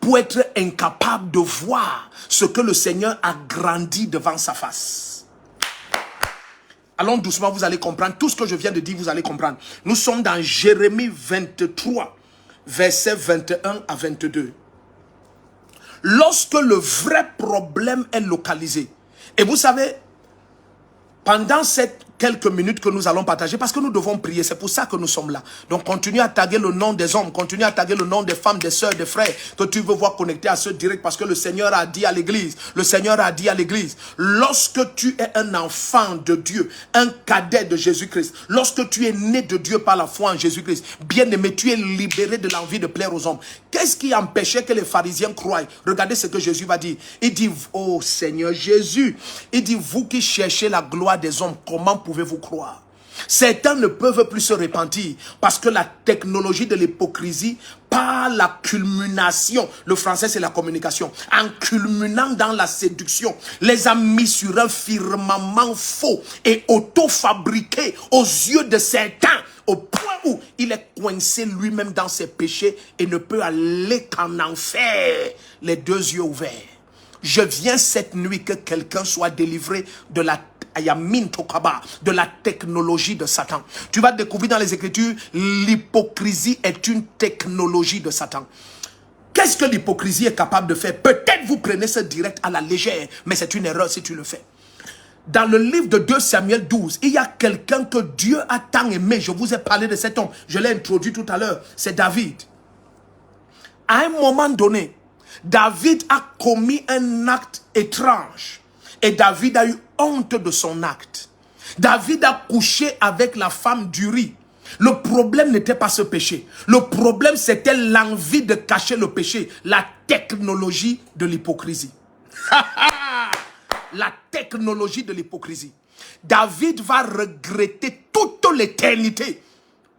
pour être incapable de voir ce que le Seigneur a grandi devant sa face. Allons doucement, vous allez comprendre. Tout ce que je viens de dire, vous allez comprendre. Nous sommes dans Jérémie 23, versets 21 à 22. Lorsque le vrai problème est localisé, et vous savez, pendant ces quelques minutes que nous allons partager, parce que nous devons prier, c'est pour ça que nous sommes là. Donc continue à taguer le nom des hommes, continue à taguer le nom des femmes, des sœurs, des frères, que tu veux voir connectés à ce direct, parce que le Seigneur a dit à l'église, lorsque tu es un enfant de Dieu, un cadet de Jésus-Christ, lorsque tu es né de Dieu par la foi en Jésus-Christ, bien aimé, tu es libéré de l'envie de plaire aux hommes. Qu'est-ce qui empêchait que les pharisiens croient? Regardez ce que Jésus va dire. Il dit, oh Seigneur Jésus, il dit, vous qui cherchez la gloire des hommes, comment pouvez-vous croire? Certains ne peuvent plus se repentir parce que la technologie de l'hypocrisie, par la culmination, le français c'est la communication, en culminant dans la séduction, les a mis sur un firmament faux et auto-fabriqué aux yeux de certains, au point où il est coincé lui-même dans ses péchés et ne peut aller qu'en enfer, les deux yeux ouverts. Je viens cette nuit que quelqu'un soit délivré de la technologie de Satan. Tu vas découvrir dans les Écritures, l'hypocrisie est une technologie de Satan. Qu'est-ce que l'hypocrisie est capable de faire? Peut-être vous prenez ce direct à la légère, mais c'est une erreur si tu le fais. Dans le livre de 2 Samuel 12, il y a quelqu'un que Dieu a tant aimé. Je vous ai parlé de cet homme. Je l'ai introduit tout à l'heure. C'est David. À un moment donné, David a commis un acte étrange. Et David a eu honte de son acte. David a couché avec la femme d'Uri. Le problème n'était pas ce péché. Le problème, c'était l'envie de cacher le péché. La technologie de l'hypocrisie. La technologie de l'hypocrisie. David va regretter toute l'éternité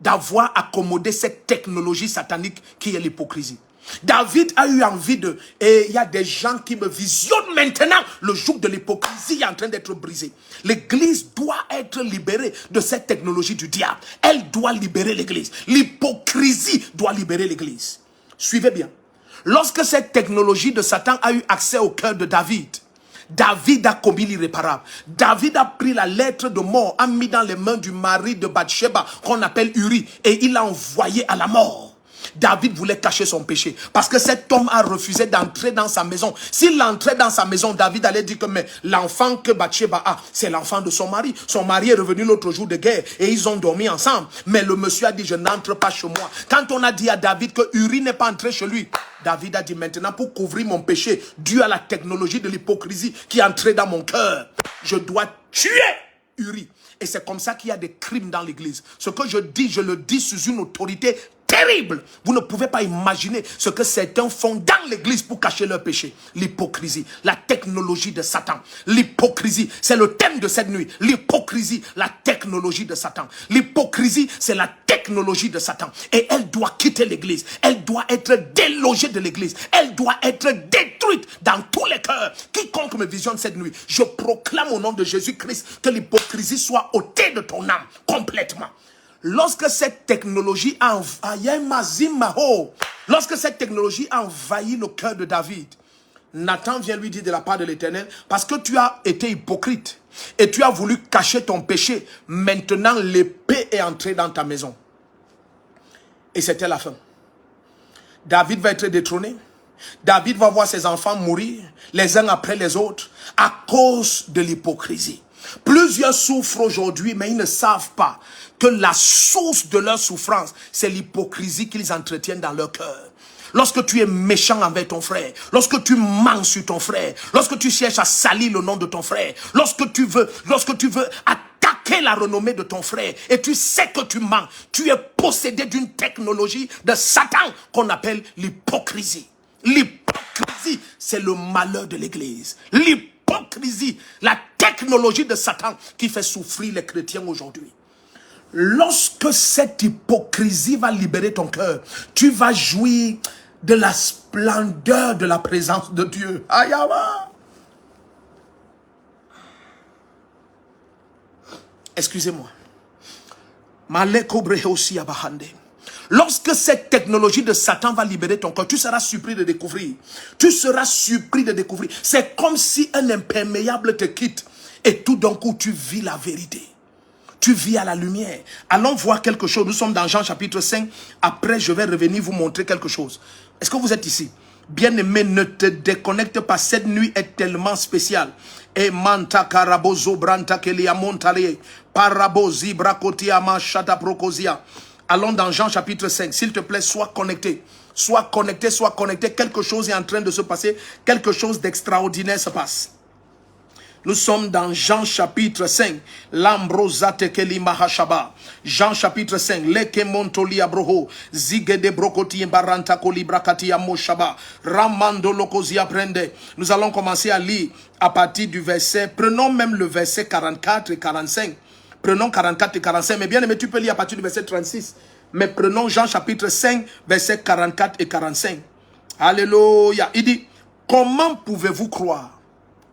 d'avoir accommodé cette technologie satanique qui est l'hypocrisie. David a eu envie de... Et il y a des gens qui me visionnent maintenant. Le joug de l'hypocrisie est en train d'être brisé. L'église doit être libérée de cette technologie du diable. Elle doit libérer l'église. L'hypocrisie doit libérer l'église. Suivez bien. Lorsque cette technologie de Satan a eu accès au cœur de David, David a commis l'irréparable. David a pris la lettre de mort, a mis dans les mains du mari de Bathsheba, qu'on appelle Uri, et il l'a envoyé à la mort. David voulait cacher son péché, parce que cet homme a refusé d'entrer dans sa maison. S'il entrait dans sa maison, David allait dire que mais l'enfant que Bathsheba a, c'est l'enfant de son mari. Son mari est revenu l'autre jour de guerre, et ils ont dormi ensemble. Mais le monsieur a dit, je n'entre pas chez moi. Quand on a dit à David que Uri n'est pas entré chez lui, David a dit, maintenant pour couvrir mon péché, dû à la technologie de l'hypocrisie qui est entrée dans mon cœur, je dois tuer Uri. Et c'est comme ça qu'il y a des crimes dans l'église. Ce que je dis, je le dis sous une autorité terrible. Vous ne pouvez pas imaginer ce que certains font dans l'église pour cacher leur péché. L'hypocrisie, la technologie de Satan. L'hypocrisie, c'est le thème de cette nuit. L'hypocrisie, la technologie de Satan. L'hypocrisie, c'est la technologie de Satan. Et elle doit quitter l'église. Elle doit être délogée de l'église. Elle doit être détruite dans tous les cœurs. Quiconque me visionne cette nuit, je proclame au nom de Jésus-Christ que l'hypocrisie soit ôtée de ton âme complètement. Lorsque cette technologie a envahi le cœur de David, Nathan vient lui dire de la part de l'Éternel, parce que tu as été hypocrite et tu as voulu cacher ton péché, maintenant l'épée est entrée dans ta maison. Et c'était la fin. David va être détrôné. David va voir ses enfants mourir les uns après les autres à cause de l'hypocrisie. Plusieurs souffrent aujourd'hui, mais ils ne savent pas que la source de leur souffrance, c'est l'hypocrisie qu'ils entretiennent dans leur cœur. Lorsque tu es méchant envers ton frère, lorsque tu mens sur ton frère, lorsque tu cherches à salir le nom de ton frère, lorsque tu veux attaquer la renommée de ton frère, et tu sais que tu mens, tu es possédé d'une technologie de Satan qu'on appelle l'hypocrisie. L'hypocrisie, c'est le malheur de l'église. L'hypocrisie, la technologie de Satan qui fait souffrir les chrétiens aujourd'hui. Lorsque cette hypocrisie va libérer ton cœur, tu vas jouir de la splendeur de la présence de Dieu. Ayama. Excusez-moi. Lorsque cette technologie de Satan va libérer ton cœur, tu seras surpris de découvrir. Tu seras surpris de découvrir. C'est comme si un imperméable te quitte et tout d'un coup tu vis la vérité. Tu vis à la lumière. Allons voir quelque chose. Nous sommes dans Jean chapitre 5. Après, je vais revenir vous montrer quelque chose. Est-ce que vous êtes ici? Bien-aimé, ne te déconnecte pas. Cette nuit est tellement spéciale. Et manta karabozo branta kelia montale. Parabozi brakotia manchata prokosia. Allons dans Jean chapitre 5. S'il te plaît, sois connecté. Sois connecté, sois connecté. Quelque chose est en train de se passer. Quelque chose d'extraordinaire se passe. Nous sommes dans Jean chapitre 5. L'ambrosate keli mahashaba. Jean chapitre 5. Leke montoli abroho. Zigede brokoti baranta koli brakati amoshaba. Ramando lokozi aprende. Nous allons commencer à lire à partir du verset. Prenons même le verset 44 et 45. Prenons 44 et 45. Mais bien aimé, tu peux lire à partir du verset 36. Mais prenons Jean chapitre 5, verset 44 et 45. Alléluia. Il dit, comment pouvez-vous croire?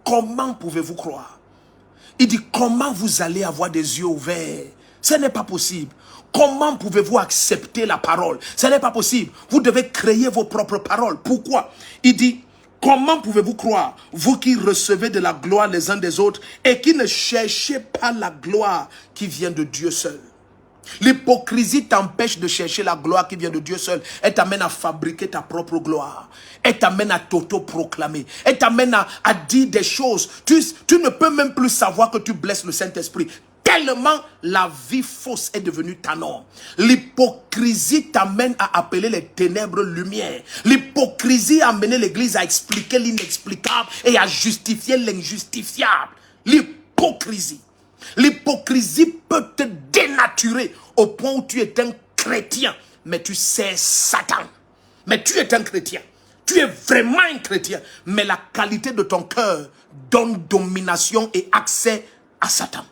Comment pouvez-vous croire? Il dit, comment vous allez avoir des yeux ouverts? Ce n'est pas possible. Comment pouvez-vous accepter la parole? Ce n'est pas possible. Vous devez créer vos propres paroles. Pourquoi? Il dit, comment pouvez-vous croire, vous qui recevez de la gloire les uns des autres et qui ne cherchez pas la gloire qui vient de Dieu seul? L'hypocrisie t'empêche de chercher la gloire qui vient de Dieu seul. Elle t'amène à fabriquer ta propre gloire. Elle t'amène à t'auto-proclamer. Elle t'amène à dire des choses. Tu ne peux même plus savoir que tu blesses le Saint-Esprit. Tellement la vie fausse est devenue ta norme. L'hypocrisie t'amène à appeler les ténèbres lumière. L'hypocrisie a amené l'Église à expliquer l'inexplicable et à justifier l'injustifiable. L'hypocrisie. L'hypocrisie peut te dénaturer au point où tu es un chrétien, mais tu sais Satan. Mais tu es un chrétien. Tu es vraiment un chrétien. Mais la qualité de ton cœur donne domination et accès à Satan.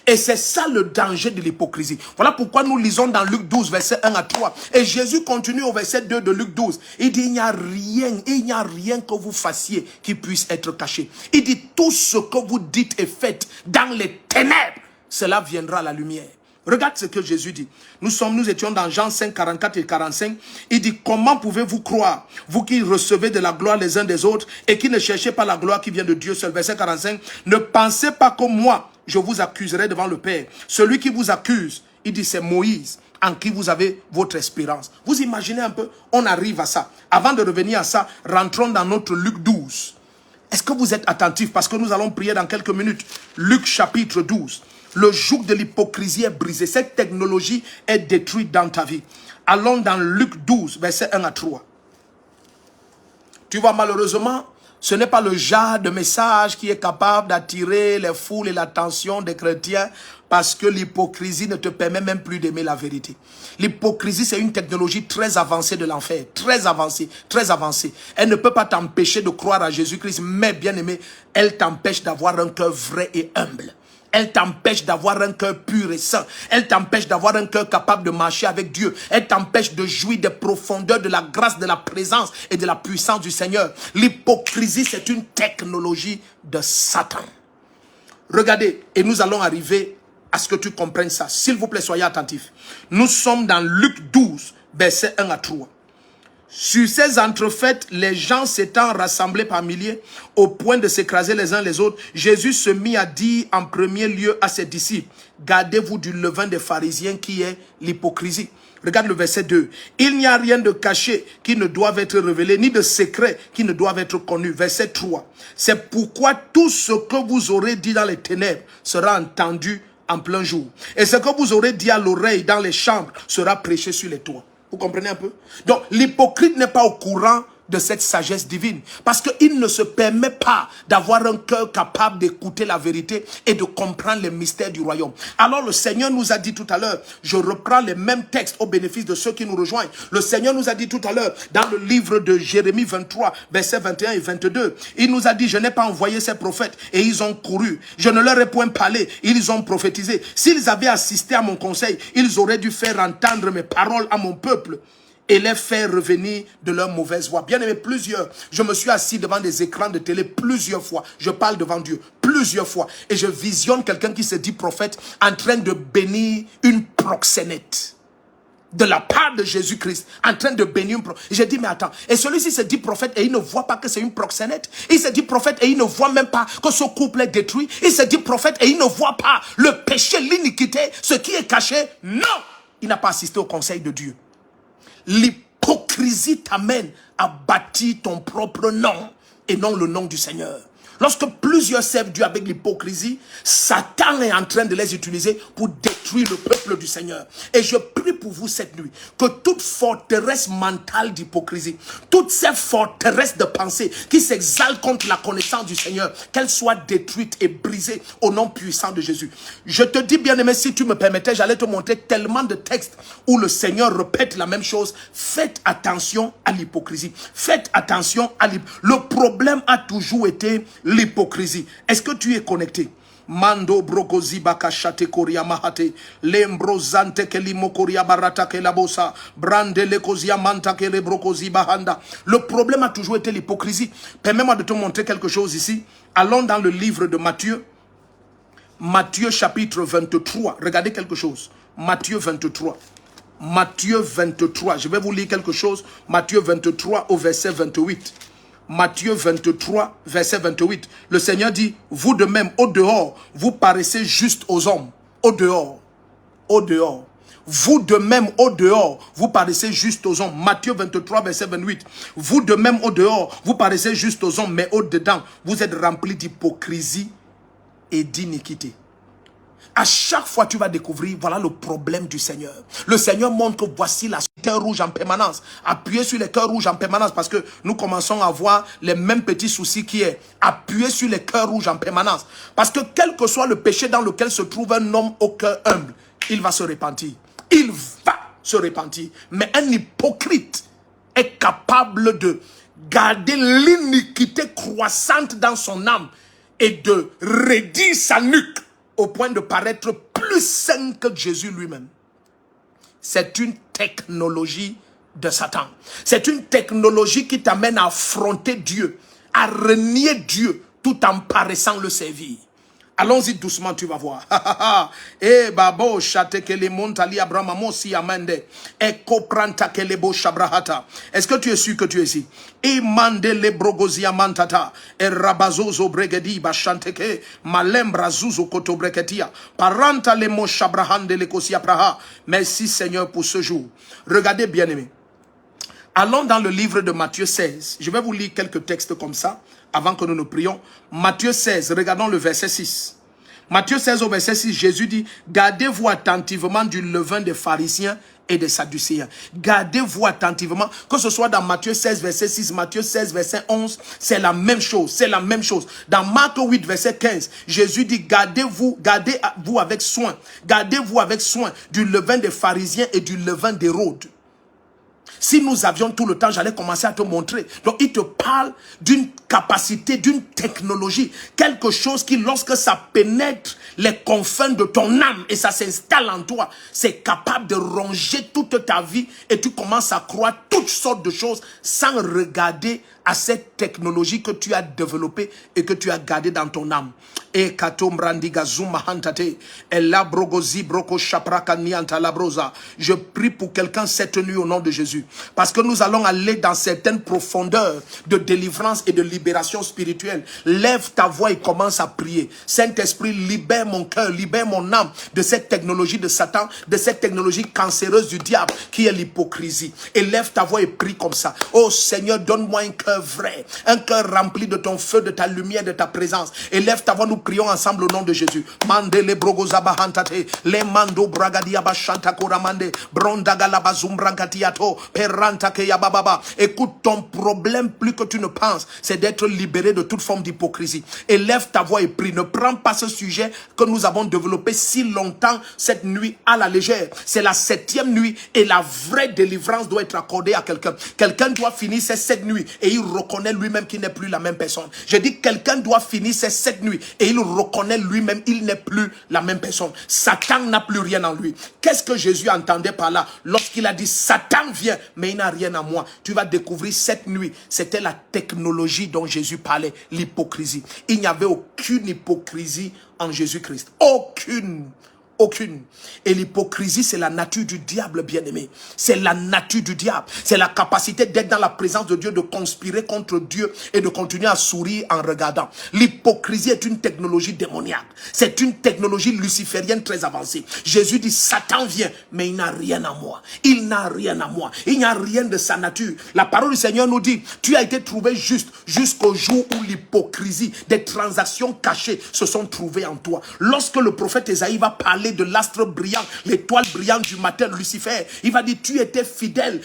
Et c'est ça le danger de l'hypocrisie. Voilà pourquoi nous lisons dans Luc 12, verset 1 à 3. Et Jésus continue au verset 2 de Luc 12. Il dit, il n'y a rien que vous fassiez qui puisse être caché. Il dit, tout ce que vous dites et faites dans les ténèbres, cela viendra à la lumière. Regarde ce que Jésus dit. Nous étions dans Jean 5, 44 et 45. Il dit, comment pouvez-vous croire, vous qui recevez de la gloire les uns des autres et qui ne cherchez pas la gloire qui vient de Dieu seul. Verset 45. Ne pensez pas que moi, je vous accuserai devant le Père. Celui qui vous accuse, il dit, c'est Moïse en qui vous avez votre espérance. Vous imaginez un peu, on arrive à ça. Avant de revenir à ça, rentrons dans notre Luc 12. Est-ce que vous êtes attentifs? Parce que nous allons prier dans quelques minutes. Luc chapitre 12. Le joug de l'hypocrisie est brisé. Cette technologie est détruite dans ta vie. Allons dans Luc 12, verset 1 à 3. Tu vois, malheureusement, ce n'est pas le genre de message qui est capable d'attirer les foules et l'attention des chrétiens parce que l'hypocrisie ne te permet même plus d'aimer la vérité. L'hypocrisie, c'est une technologie très avancée de l'enfer. Très avancée, très avancée. Elle ne peut pas t'empêcher de croire à Jésus-Christ, mais bien aimé, elle t'empêche d'avoir un cœur vrai et humble. Elle t'empêche d'avoir un cœur pur et saint. Elle t'empêche d'avoir un cœur capable de marcher avec Dieu. Elle t'empêche de jouir des profondeurs de la grâce, de la présence et de la puissance du Seigneur. L'hypocrisie, c'est une technologie de Satan. Regardez, et nous allons arriver à ce que tu comprennes ça. S'il vous plaît, soyez attentifs. Nous sommes dans Luc 12, versets 1 à 3. Sur ces entrefaites, les gens s'étant rassemblés par milliers, au point de s'écraser les uns les autres, Jésus se mit à dire en premier lieu à ses disciples, gardez-vous du levain des pharisiens qui est l'hypocrisie. Regarde le verset 2. Il n'y a rien de caché qui ne doive être révélé, ni de secret qui ne doive être connu. Verset 3. C'est pourquoi tout ce que vous aurez dit dans les ténèbres sera entendu en plein jour. Et ce que vous aurez dit à l'oreille dans les chambres sera prêché sur les toits. Vous comprenez un peu? Donc, l'hypocrite n'est pas au courant de cette sagesse divine. Parce qu'il ne se permet pas d'avoir un cœur capable d'écouter la vérité et de comprendre les mystères du royaume. Alors le Seigneur nous a dit tout à l'heure, je reprends les mêmes textes au bénéfice de ceux qui nous rejoignent. Le Seigneur nous a dit tout à l'heure, dans le livre de Jérémie 23, versets 21 et 22, il nous a dit, je n'ai pas envoyé ces prophètes et ils ont couru. Je ne leur ai point parlé, ils ont prophétisé. S'ils avaient assisté à mon conseil, ils auraient dû faire entendre mes paroles à mon peuple et les faire revenir de leur mauvaise voie. Bien aimé, je me suis assis devant des écrans de télé plusieurs fois. Je parle devant Dieu plusieurs fois. Et je visionne quelqu'un qui se dit prophète en train de bénir une proxénète. De la part de Jésus-Christ, en train de bénir une proxénète. J'ai dit, mais attends, et celui-ci se dit prophète et il ne voit pas que c'est une proxénète. Il se dit prophète et il ne voit même pas que ce couple est détruit. Il se dit prophète et il ne voit pas le péché, l'iniquité, ce qui est caché. Non, il n'a pas assisté au conseil de Dieu. L'hypocrisie t'amène à bâtir ton propre nom et non le nom du Seigneur. Lorsque plusieurs servent Dieu avec l'hypocrisie, Satan est en train de les utiliser pour détruire le peuple du Seigneur. Et je prie pour vous cette nuit, que toute forteresse mentale d'hypocrisie, toutes ces forteresses de pensée qui s'exaltent contre la connaissance du Seigneur, qu'elles soient détruites et brisées au nom puissant de Jésus. Je te dis, bien-aimé, si tu me permettais, j'allais te montrer tellement de textes où le Seigneur répète la même chose. Faites attention à l'hypocrisie. Faites attention à l'hypocrisie. Le problème a toujours été l'hypocrisie. Est-ce que tu es connecté? Mando brogozi bakashate koria mahate lembrozante kelimo koria barata kelabosa brande le kozia manta kele brogozi bahanda. Le problème a toujours été l'hypocrisie. Permets-moi de te montrer quelque chose ici. Allons dans le livre de Matthieu. Matthieu chapitre 23. Regardez quelque chose. Matthieu 23. Matthieu 23. Je vais vous lire quelque chose. Matthieu 23 au verset 28. Matthieu 23, verset 28. Le Seigneur dit, vous de même, au dehors, vous paraissez juste aux hommes. Au dehors. Au dehors. Vous de même au dehors, vous paraissez juste aux hommes. Matthieu 23, verset 28. Vous de même au dehors, vous paraissez juste aux hommes, mais au dedans, vous êtes remplis d'hypocrisie et d'iniquité. À chaque fois, tu vas découvrir, voilà le problème du Seigneur. Le Seigneur montre que voici la cœur rouge en permanence. Appuyez sur les cœurs rouges en permanence parce que nous commençons à avoir les mêmes petits soucis qui est appuyer sur les cœurs rouges en permanence. Parce que quel que soit le péché dans lequel se trouve un homme au cœur humble, il va se repentir. Il va se repentir. Mais un hypocrite est capable de garder l'iniquité croissante dans son âme et de raidir sa nuque au point de paraître plus saint que Jésus lui-même. C'est une technologie de Satan. C'est une technologie qui t'amène à affronter Dieu, à renier Dieu tout en paraissant le servir. Allons-y doucement, tu vas voir. Eh babo chate que les montali abramamo si amende. Eko pranta que les bo shabrahata. Est-ce que tu es sûr que tu es ici? E mande le brogozia mantata. E rabazozo bregedi bashanteke. Malembra zuzo koto breketia. Paranta le mo shabrahande le kosia praha. Merci Seigneur pour ce jour. Regardez bien aimé. Allons dans le livre de Matthieu 16. Je vais vous lire quelques textes comme ça avant que nous nous prions. Matthieu 16, regardons le verset 6. Matthieu 16 au verset 6, Jésus dit, gardez-vous attentivement du levain des pharisiens et des sadducéens. Gardez-vous attentivement, que ce soit dans Matthieu 16 verset 6, Matthieu 16 verset 11, c'est la même chose, c'est la même chose. Dans Marc 8 verset 15, Jésus dit, gardez-vous avec soin du levain des pharisiens et du levain d'Hérode. Si nous avions tout le temps, j'allais commencer à te montrer. Donc, il te parle d'une capacité, d'une technologie. Quelque chose qui, lorsque ça pénètre les confins de ton âme et ça s'installe en toi, c'est capable de ronger toute ta vie et tu commences à croire toutes sortes de choses sans regarder à cette technologie que tu as développée et que tu as gardée dans ton âme. Et je prie pour quelqu'un cette nuit au nom de Jésus. Parce que nous allons aller dans certaines profondeurs de délivrance et de libération spirituelle. Lève ta voix et commence à prier. Saint-Esprit, libère mon cœur, libère mon âme de cette technologie de Satan, de cette technologie cancéreuse du diable qui est l'hypocrisie. Et lève ta voix et prie comme ça. Oh Seigneur, donne-moi un cœur vrai, un cœur rempli de ton feu, de ta lumière, de ta présence. Et lève ta voix, nous prions ensemble au nom de Jésus. Mandele brogozabahantate, le mando bragadia bashanta koramande, brondagalabazumbrakatiato, peranta keyababa. Écoute, ton problème, plus que tu ne penses, c'est d'être libéré de toute forme d'hypocrisie. Et lève ta voix et prie. Ne prends pas ce sujet que nous avons développé si longtemps cette nuit à la légère. C'est la 7e nuit et la vraie délivrance doit être accordée à quelqu'un. Quelqu'un doit finir ces 7 nuits et il reconnaît lui-même qu'il n'est plus la même personne. Je dis quelqu'un doit finir ces 7 nuits et il reconnaît lui-même qu'il n'est plus la même personne. Satan n'a plus rien en lui. Qu'est-ce que Jésus entendait par là lorsqu'il a dit Satan vient mais il n'a rien en moi? Tu vas découvrir cette nuit, c'était la technologie dont Jésus parlait, l'hypocrisie. Il n'y avait aucune hypocrisie en Jésus-Christ. Aucune. Et l'hypocrisie, c'est la nature du diable, bien-aimé. C'est la nature du diable. C'est la capacité d'être dans la présence de Dieu, de conspirer contre Dieu et de continuer à sourire en regardant. L'hypocrisie est une technologie démoniaque. C'est une technologie luciférienne très avancée. Jésus dit, Satan vient, mais il n'a rien à moi. Il n'a rien à moi. Il n'y a rien de sa nature. La parole du Seigneur nous dit, tu as été trouvé juste jusqu'au jour où l'hypocrisie, des transactions cachées se sont trouvées en toi. Lorsque le prophète Ésaïe va parler de l'astre brillant, l'étoile brillante du matin, Lucifer, il va dire, tu étais fidèle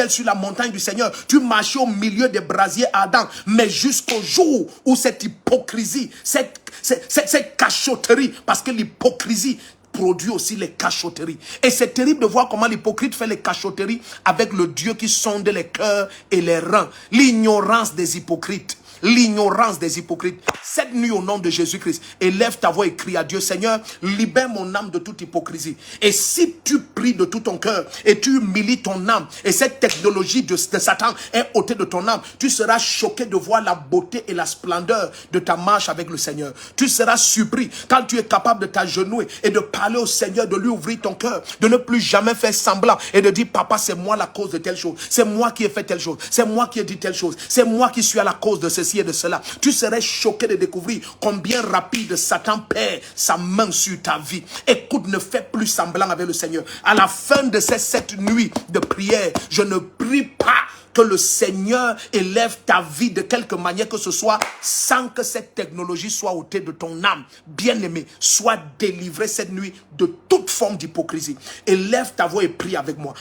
sur la montagne du Seigneur, tu marchais au milieu des brasiers ardents, mais jusqu'au jour où cette hypocrisie, cette cachotterie, parce que l'hypocrisie produit aussi les cachotteries. Et c'est terrible de voir comment l'hypocrite fait les cachotteries avec le Dieu qui sonde les cœurs et les reins. L'ignorance des hypocrites. L'ignorance des hypocrites. Cette nuit au nom de Jésus-Christ, élève ta voix et crie à Dieu, Seigneur, libère mon âme de toute hypocrisie. Et si tu pries de tout ton cœur et tu humilies ton âme et cette technologie de Satan est ôtée de ton âme, tu seras choqué de voir la beauté et la splendeur de ta marche avec le Seigneur. Tu seras surpris quand tu es capable de t'agenouiller et de parler au Seigneur, de lui ouvrir ton cœur, de ne plus jamais faire semblant et de dire, papa, c'est moi la cause de telle chose, c'est moi qui ai fait telle chose, c'est moi qui ai dit telle chose, c'est moi qui suis à la cause de ces ceci et de cela, tu serais choqué de découvrir combien rapide Satan perd sa main sur ta vie. Écoute, ne fais plus semblant avec le Seigneur. À la fin de ces 7 nuits de prière, je ne prie pas que le Seigneur élève ta vie de quelque manière que ce soit sans que cette technologie soit ôtée de ton âme. Bien-aimé, sois délivré cette nuit de toute forme d'hypocrisie. Élève ta voix et prie avec moi.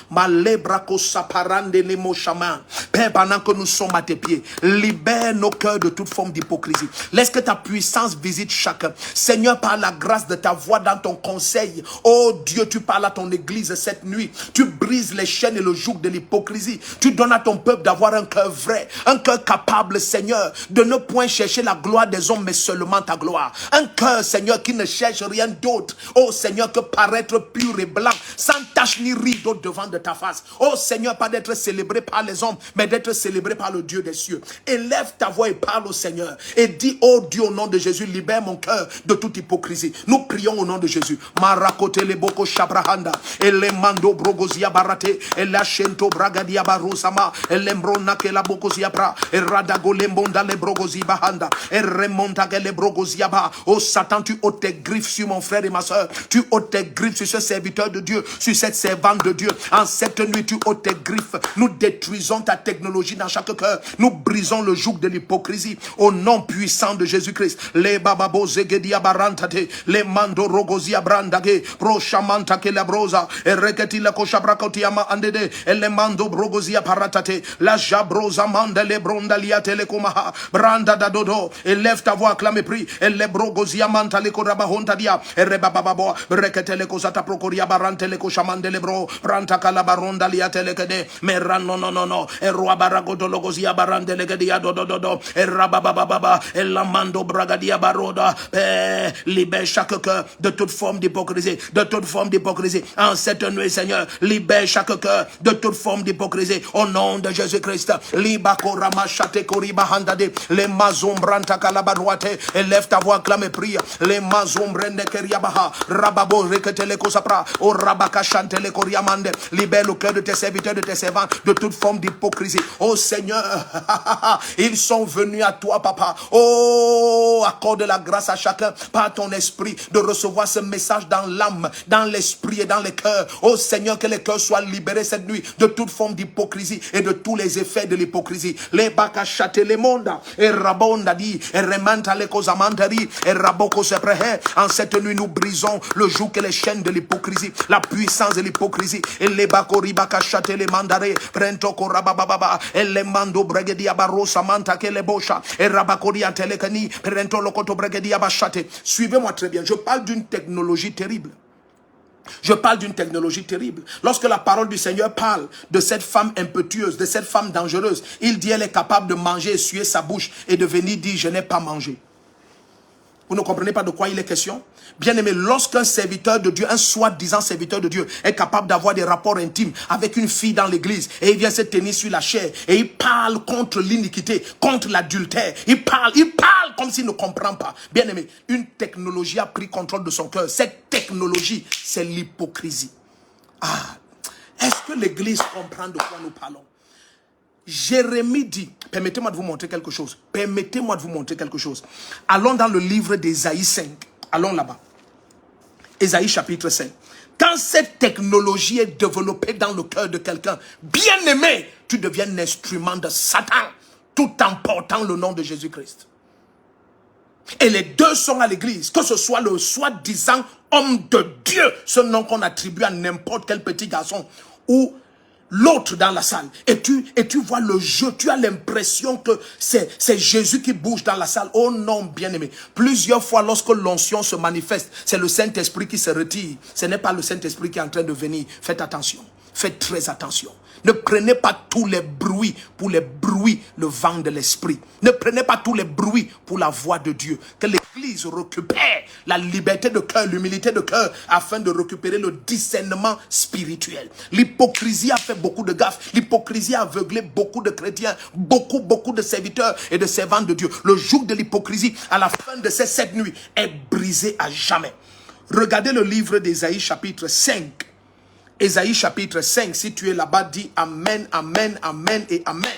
Père, pendant que nous sommes à tes pieds, libère nos cœurs de toute forme d'hypocrisie. Laisse que ta puissance visite chacun. Seigneur, par la grâce de ta voix dans ton conseil, oh Dieu, tu parles à ton église cette nuit. Tu brises les chaînes et le joug de l'hypocrisie. Tu donnes à ton peuple d'avoir un cœur vrai, un cœur capable, Seigneur, de ne point chercher la gloire des hommes, mais seulement ta gloire. Un cœur, Seigneur, qui ne cherche rien d'autre, oh Seigneur, que paraître pur et blanc, sans tache ni rideau devant de ta face. Oh Seigneur, pas d'être célébré par les hommes, mais d'être célébré par le Dieu des cieux. Élève ta voix et parle au Seigneur, et dis, oh Dieu, au nom de Jésus, libère mon cœur de toute hypocrisie. Nous prions au nom de Jésus. Marakote le boko shabrahanda, ele mando brogozia barate, ele shento bragadia barosama, Lembrona que la bocosia bra, et radago lembonda le brogosi bahanda, et remonta que le brogosia ba. Oh Satan, tu ôtes tes griffes sur mon frère et ma soeur. Tu ôtes tes griffes sur ce serviteur de Dieu, sur cette servante de Dieu. En cette nuit, tu ôtes tes griffes. Nous détruisons ta technologie dans chaque cœur. Nous brisons le joug de l'hypocrisie. Au nom puissant de Jésus-Christ. Les bababo zegedia barantate, les mando rogosia brandage, pro chamanta que la brosa, et reketi la koshabrakotiama andede, et les mando brogosia paratate. La jabrosa manda le brondalia telekomaha branda da dodo. Élève ta voix, acclame prie. Et les brogozia manta le korabahonta dia. Et rebababo brekete le kosata prokoria barante le koshamande le bro branta kalabaronda lia telekede. Meran no. Et roi baragodo logozia barande le gedia dodo. Et rabababa et la mando bragadia baroda. Libère chaque cœur de toute forme d'hypocrisie. De toute forme d'hypocrisie. En cette nuit, Seigneur, libère chaque cœur de toute forme d'hypocrisie. Au nom de Jésus-Christ, les mazombranta calabarouate, élève ta voix, clame et prie. Les mazombrende keriabaha, rababo reketele kosapra, o rabaka chantele koriamande, libère le cœur de tes serviteurs, de tes servants, de toute forme d'hypocrisie. Oh Seigneur, ils sont venus à toi, papa. Oh, accorde la grâce à chacun, par ton esprit, de recevoir ce message dans l'âme, dans l'esprit et dans les cœurs. Oh Seigneur, que les cœurs soient libérés cette nuit de toute forme d'hypocrisie et de tous les effets de l'hypocrisie. Les bakachate le monde et rabonda di et remanta le cosamantari et raboko se prehe. En cette nuit, nous brisons le joug et les chaînes de l'hypocrisie, la puissance de l'hypocrisie. Et les bakori bakachate le mandare prento korabababa et les mando bregedia barosa manta ke le bosha et rabakori antelekani prento lokoto bregedia bachate. Suivez-moi très bien. Je parle d'une technologie terrible. Je parle d'une technologie terrible. Lorsque la parole du Seigneur parle de cette femme impétueuse, de cette femme dangereuse, il dit elle est capable de manger, essuyer sa bouche et de venir dire je n'ai pas mangé. Vous ne comprenez pas de quoi il est question? Bien aimé, lorsqu'un serviteur de Dieu, un soi-disant serviteur de Dieu est capable d'avoir des rapports intimes avec une fille dans l'église et il vient se tenir sur la chair et il parle contre l'iniquité, contre l'adultère, il parle comme s'il ne comprend pas. Bien aimé, une technologie a pris contrôle de son cœur. Cette technologie, c'est l'hypocrisie. Est-ce que l'église comprend de quoi nous parlons? Jérémie dit, permettez-moi de vous montrer quelque chose. Permettez-moi de vous montrer quelque chose. Allons dans le livre d'Ésaïe 5. Allons là-bas. Ésaïe chapitre 5. Quand cette technologie est développée dans le cœur de quelqu'un, bien aimé, tu deviens un instrument de Satan, tout en portant le nom de Jésus-Christ. Et les deux sont à l'église, que ce soit le soi-disant homme de Dieu, ce nom qu'on attribue à n'importe quel petit garçon, ou l'autre dans la salle, et tu vois le jeu, tu as l'impression que c'est Jésus qui bouge dans la salle. Oh non, bien-aimé, plusieurs fois lorsque l'onction se manifeste, c'est le Saint-Esprit qui se retire, ce n'est pas le Saint-Esprit qui est en train de venir. Faites attention, faites très attention. Ne prenez pas tous les bruits pour les bruits, le vent de l'esprit. Ne prenez pas tous les bruits pour la voix de Dieu. Que l'église récupère la liberté de cœur, l'humilité de cœur, afin de récupérer le discernement spirituel. L'hypocrisie a fait beaucoup de gaffes. L'hypocrisie a aveuglé beaucoup de chrétiens, beaucoup de serviteurs et de servantes de Dieu. Le joug de l'hypocrisie, à la fin de ces 7 nuits, est brisé à jamais. Regardez le livre d'Ésaïe chapitre 5. Ésaïe chapitre 5, si tu es là-bas, dis Amen, Amen, Amen et Amen.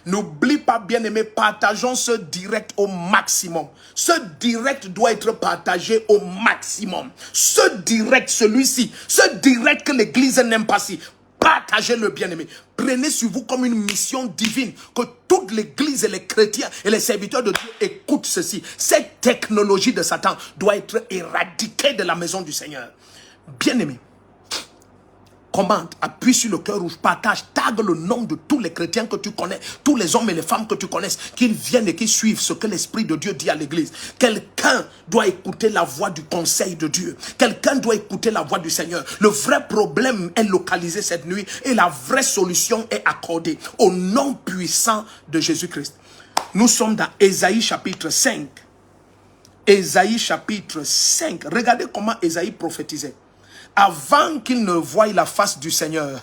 N'oublie pas, bien-aimé, partageons ce direct au maximum. Ce direct doit être partagé au maximum. Ce direct, celui-ci, ce direct que l'église n'aime pas si. Partagez-le, bien-aimé. Prenez sur vous comme une mission divine que toute l'église et les chrétiens et les serviteurs de Dieu écoutent ceci. Cette technologie de Satan doit être éradiquée de la maison du Seigneur. Bien-aimé, commente, appuie sur le cœur rouge, partage, tag le nom de tous les chrétiens que tu connais, tous les hommes et les femmes que tu connaisses, qu'ils viennent et qu'ils suivent ce que l'Esprit de Dieu dit à l'église. Quelqu'un doit écouter la voix du conseil de Dieu. Quelqu'un doit écouter la voix du Seigneur. Le vrai problème est localisé cette nuit et la vraie solution est accordée au nom puissant de Jésus-Christ. Nous sommes dans Ésaïe chapitre 5. Ésaïe chapitre 5. Regardez comment Ésaïe prophétisait. Avant qu'il ne voie la face du Seigneur.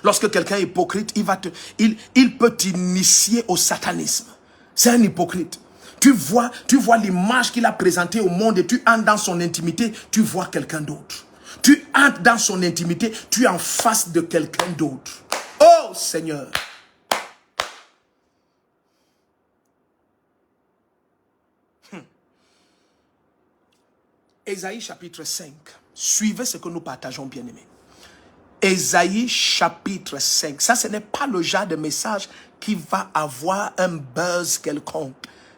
Lorsque quelqu'un est hypocrite, il peut t'initier au satanisme. C'est un hypocrite. Tu vois l'image qu'il a présentée au monde et tu entres dans son intimité, tu vois quelqu'un d'autre. Tu entres dans son intimité, tu es en face de quelqu'un d'autre. Oh Seigneur! Ésaïe chapitre 5. Suivez ce que nous partageons, bien-aimés. Ésaïe chapitre 5. Ça, ce n'est pas le genre de message qui va avoir un buzz quelconque.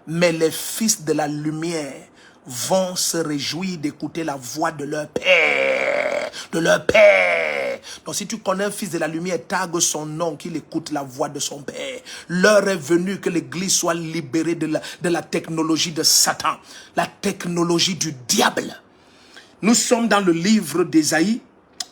Mais les fils de la lumière vont se réjouir d'écouter la voix de leur Père. De leur Père. Donc si tu connais un fils de la lumière, tague son nom, qu'il écoute la voix de son Père. L'heure est venue que l'église soit libérée de la technologie de Satan. La technologie du diable. Nous sommes dans le livre d'Ésaïe.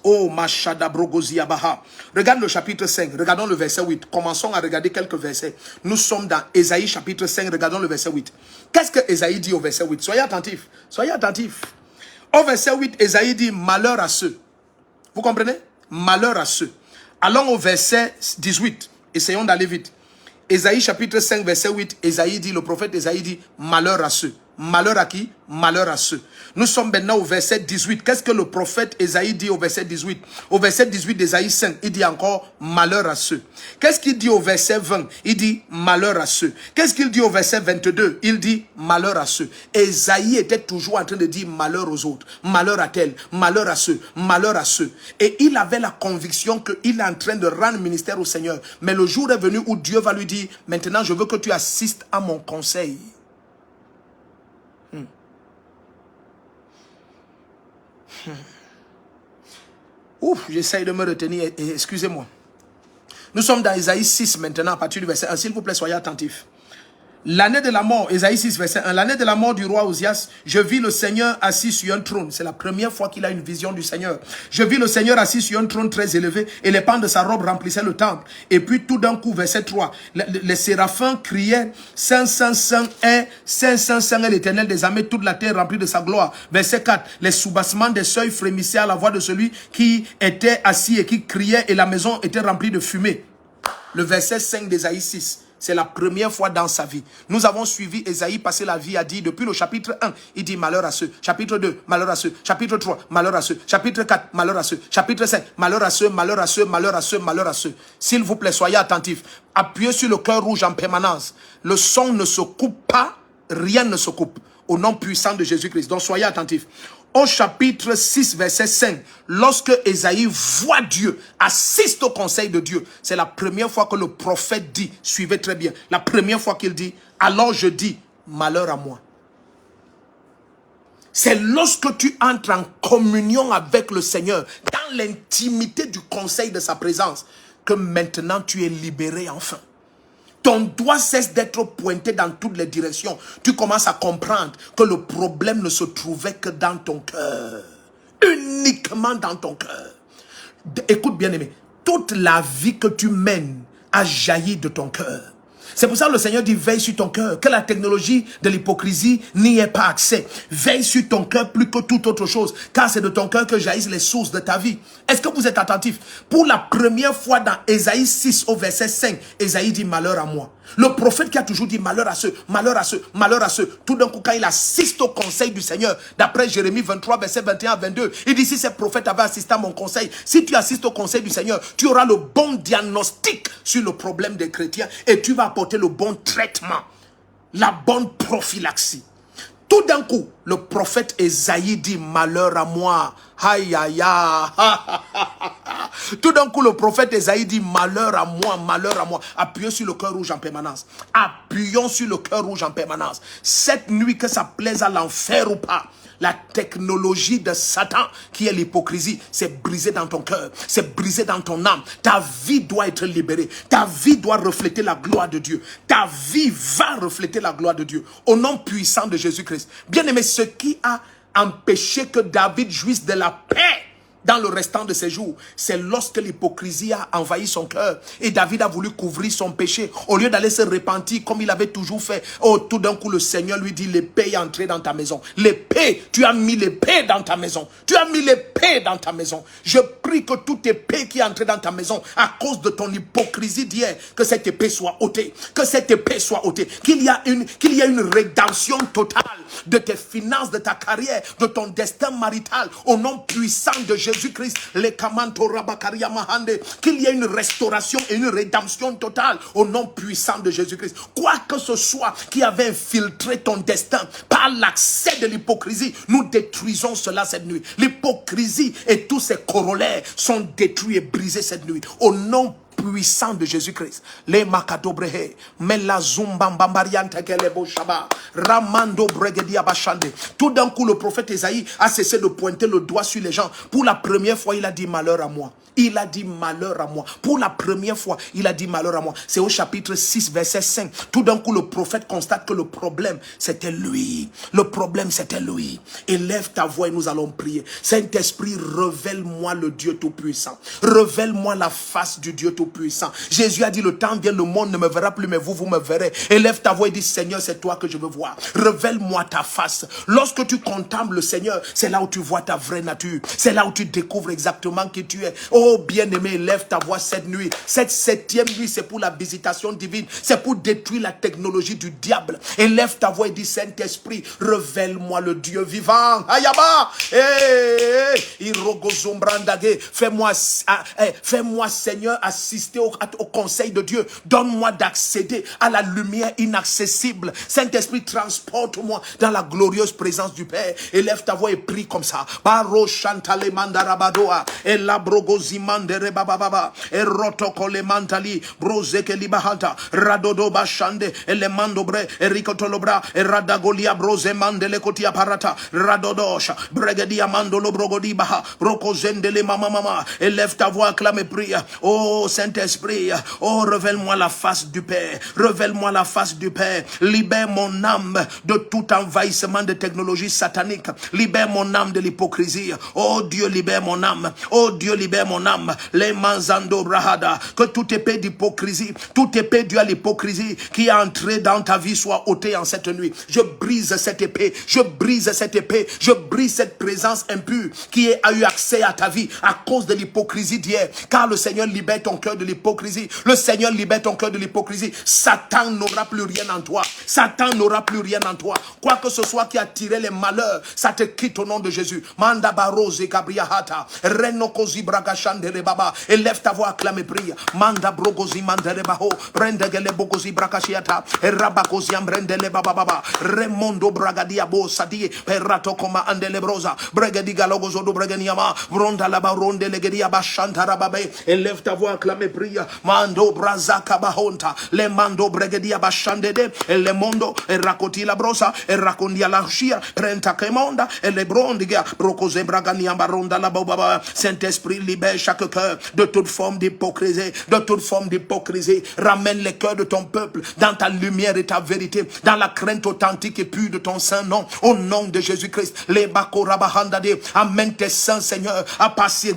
Oh, Mashada Brogoziabaha. Regarde le chapitre 5. Regardons le verset 8. Commençons à regarder quelques versets. Nous sommes dans Ésaïe chapitre 5. Regardons le verset 8. Qu'est-ce que Ésaïe dit au verset 8? Soyez attentifs. Soyez attentifs. Au verset 8, Ésaïe dit malheur à ceux. Vous comprenez? Malheur à ceux. Allons au verset 18. Essayons d'aller vite. Ésaïe chapitre 5 verset 8. Ésaïe dit, le prophète Ésaïe dit malheur à ceux. Malheur à qui? Malheur à ceux. Nous sommes maintenant au verset 18. Qu'est-ce que le prophète Ésaïe dit au verset 18? Au verset 18 d'Ésaïe 5, il dit encore malheur à ceux. Qu'est-ce qu'il dit au verset 20? Il dit malheur à ceux. Qu'est-ce qu'il dit au verset 22? Il dit malheur à ceux. Ésaïe était toujours en train de dire malheur aux autres. Malheur à tel, malheur à ceux, malheur à ceux. Et il avait la conviction qu'il est en train de rendre ministère au Seigneur. Mais le jour est venu où Dieu va lui dire, maintenant je veux que tu assistes à mon conseil. Ouf, j'essaye de me retenir, excusez-moi. Nous sommes dans Ésaïe 6 maintenant, à partir du verset 1. S'il vous plaît, soyez attentifs. L'année de la mort, Ésaïe 6, verset 1. L'année de la mort du roi Osias, je vis le Seigneur assis sur un trône. C'est la première fois qu'il a une vision du Seigneur. Je vis le Seigneur assis sur un trône très élevé et les pans de sa robe remplissaient le temple. Et puis tout d'un coup, verset 3, les séraphins criaient, Saint, Saint, Saint est, Saint, Saint, Saint est l'Éternel des armées, toute la terre remplie de sa gloire. Verset 4, les soubassements des seuils frémissaient à la voix de celui qui était assis et qui criait et la maison était remplie de fumée. Le verset 5 d'Ésaïe 6. C'est la première fois dans sa vie. Nous avons suivi Ésaïe passer la vie à dire, depuis le chapitre 1, il dit malheur à ceux. Chapitre 2, malheur à ceux. Chapitre 3, malheur à ceux. Chapitre 4, malheur à ceux. Chapitre 5, malheur à ceux, malheur à ceux, malheur à ceux, malheur à ceux. S'il vous plaît, soyez attentifs. Appuyez sur le cœur rouge en permanence. Le son ne se coupe pas, rien ne se coupe. Au nom puissant de Jésus-Christ. Donc soyez attentifs. Au chapitre 6, verset 5, lorsque Ésaïe voit Dieu, assiste au conseil de Dieu, c'est la première fois que le prophète dit, suivez très bien, la première fois qu'il dit, alors je dis, malheur à moi. C'est lorsque tu entres en communion avec le Seigneur, dans l'intimité du conseil de sa présence, que maintenant tu es libéré enfin. Ton doigt cesse d'être pointé dans toutes les directions. Tu commences à comprendre que le problème ne se trouvait que dans ton cœur. Uniquement dans ton cœur. Écoute bien aimé, toute la vie que tu mènes a jailli de ton cœur. C'est pour ça que le Seigneur dit veille sur ton cœur. Que la technologie de l'hypocrisie n'y ait pas accès. Veille sur ton cœur plus que toute autre chose. Car c'est de ton cœur que jaillissent les sources de ta vie. Est-ce que vous êtes attentifs? Pour la première fois dans Ésaïe 6 au verset 5, Ésaïe dit malheur à moi. Le prophète qui a toujours dit malheur à ceux, malheur à ceux, malheur à ceux. Tout d'un coup, quand il assiste au conseil du Seigneur, d'après Jérémie 23, verset 21 à 22, il dit si ces prophètes avaient assisté à mon conseil, si tu assistes au conseil du Seigneur, tu auras le bon diagnostic sur le problème des chrétiens et tu vas apporter le bon traitement, la bonne prophylaxie. Tout d'un coup, le prophète Esaïe dit malheur à moi. Aïe, aïe, aïe. Tout d'un coup, le prophète Esaïe dit malheur à moi, malheur à moi. Appuyons sur le cœur rouge en permanence. Appuyons sur le cœur rouge en permanence. Cette nuit, que ça plaise à l'enfer ou pas, la technologie de Satan, qui est l'hypocrisie, c'est brisé dans ton cœur, c'est brisé dans ton âme. Ta vie doit être libérée. Ta vie doit refléter la gloire de Dieu. Ta vie va refléter la gloire de Dieu. Au nom puissant de Jésus-Christ. Bien-aimé, ce qui a empêché que David jouisse de la paix dans le restant de ses jours, c'est lorsque l'hypocrisie a envahi son cœur et David a voulu couvrir son péché au lieu d'aller se repentir comme il avait toujours fait. Oh, tout d'un coup le Seigneur lui dit l'épée est entrée dans ta maison. L'épée, tu as mis l'épée dans ta maison. Tu as mis l'épée dans ta maison. Je prie que toute épée qui est entrée dans ta maison à cause de ton hypocrisie d'hier, que cette épée soit ôtée. Que cette épée soit ôtée. Qu'il y a une rédemption totale de tes finances, de ta carrière, de ton destin marital au nom puissant de Jésus-Christ, qu'il y ait une restauration et une rédemption totale au nom puissant de Jésus-Christ. Quoi que ce soit qui avait infiltré ton destin par l'accès de l'hypocrisie, nous détruisons cela cette nuit. L'hypocrisie et tous ses corollaires sont détruits et brisés cette nuit au nom puissant de Jésus-Christ. Les makadobrehe, mela zumbambambariante kelebo shaba, ramando bregedia bashande. Tout d'un coup, le prophète Esaïe a cessé de pointer le doigt sur les gens. Pour la première fois, il a dit malheur à moi. Il a dit malheur à moi. Pour la première fois, il a dit malheur à moi. C'est au chapitre 6, verset 5. Tout d'un coup, le prophète constate que le problème, c'était lui. Le problème, c'était lui. Élève ta voix et nous allons prier. Saint-Esprit, révèle-moi le Dieu Tout-Puissant. Révèle-moi la face du Dieu Tout-Puissant. Jésus a dit, le temps vient, le monde ne me verra plus, mais vous me verrez. Élève ta voix et dis, Seigneur, c'est toi que je veux voir. Révèle-moi ta face. Lorsque tu contemples le Seigneur, c'est là où tu vois ta vraie nature. C'est là où tu découvres exactement qui tu es. Oh bien-aimé, lève ta voix cette nuit. Cette 7e nuit, c'est pour la visitation divine. C'est pour détruire la technologie du diable. Et lève ta voix et dis, Saint-Esprit, révèle-moi le Dieu vivant. Ayaba, fais-moi, Seigneur, assister au conseil de Dieu. Donne-moi d'accéder à la lumière inaccessible. Saint-Esprit, transporte-moi dans la glorieuse présence du Père. Et lève ta voix et prie comme ça. Baro chantale mandarabadoa. Et la brogozi mandere bababa. Et rotokole mantali. Brozeke libahanta. Radodo bashande. Et le mandobre. Et ricotolobra. Et radagolia broze mandele kotia parata. Radodosha. Bregedia mandolo brogodi baha. Brokozendele mama. Et lève ta voix, acclame et prie. Oh Saint-Esprit. Oh, révèle-moi la face du Père. Révèle-moi la face du Père. Libère mon âme de tout envahissement de technologie satanique. Libère mon âme de l'hypocrisie. Oh Dieu, libère mon âme. Oh Dieu, libère mon âme. Les manzando brahada. Que toute épée d'hypocrisie, toute épée due à l'hypocrisie qui est entrée dans ta vie soit ôtée en cette nuit. Je brise cette épée. Je brise cette épée. Je brise cette présence impure qui a eu accès à ta vie à cause de l'hypocrisie d'hier. Car le Seigneur libère ton cœur de l'hypocrisie. Le Seigneur libère ton cœur de l'hypocrisie. Satan n'aura plus rien en toi. Satan n'aura plus rien en toi. Quoi que ce soit qui a tiré les malheurs, ça te quitte au nom de Jésus. Manda barose kabriahata. Reno kozi bragachandere baba. Élève ta voix, acclame et prie. Manda brogozi mandere baho. Brendegele bogozi brakachiata. Rabakozi ambrendele baba baba. Remondo bragadia bo sadi. Perrato koma andele brosa. Bregedi galogozo do bregeniama. Bronda la baronde legedia bashantara babe. Élève ta voix, acclame et prie. Mando brazaka bahonta. Le mando bregedia bashandede. E le mondo e rakoti la brosa. E rakondia la shia. Prenta kemonda. E le brondiga. Brokoze bragania baronda la baba. Saint-Esprit, libère chaque cœur de toute forme d'hypocrisie. De toute forme d'hypocrisie. Ramène les cœurs de ton peuple dans ta lumière et ta vérité. Dans la crainte authentique et pure de ton saint nom. Au nom de Jésus-Christ. Les bakorabahandade. Amène tes saints, Seigneur, à passer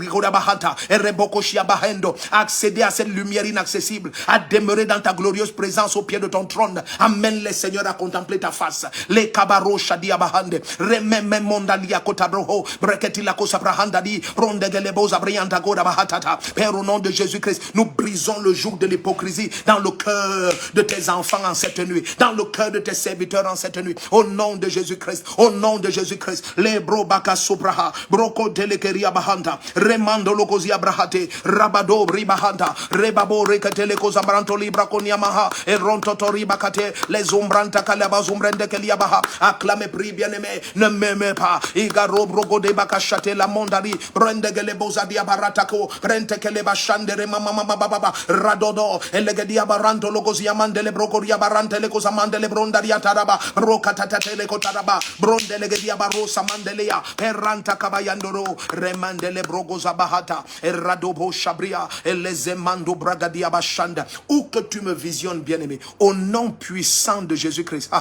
et reboko bahendo. Accéder accéder à cette lumière inaccessible, à demeurer dans ta glorieuse présence au pied de ton trône. Amène-les, Seigneur, à contempler ta face. Les kabaro shadia bahande, rememe mondalia kotabroho, breketi la kosabrahandadi, rondegelebo zabrianda goda bahatata. Père, au nom de Jésus-Christ, nous brisons le joug de l'hypocrisie dans le cœur de tes enfants en cette nuit, dans le cœur de tes serviteurs en cette nuit. Au nom de Jésus-Christ, au nom de Jésus-Christ, les brobaka sobraha, broko telekeria bahanda, remando lokozia brahate, rabado ribahanda, rebabo rekatele kozabranto libra konyamaha, eronto toribakate, les umbranta kalaba zumbrende keliabaha. Acclamez, prie bien-aimé, ne m'aimez pas. Igaro brogo de bakashate la mondari, brende gelebozadia baratako, brente keleba shandere mama baba, radodo, elegedia baranto logozia mandele brogoria barante le kozamandele brondaria taraba, rokatate le kotaraba, brondele gedia barosa mandelea, erranta kabayandoro, remandele brogoza bahata, erradobo shabria, elezemando bragadia bashanda. Où que tu me visionnes, bien-aimé, au nom puissant de Jésus-Christ,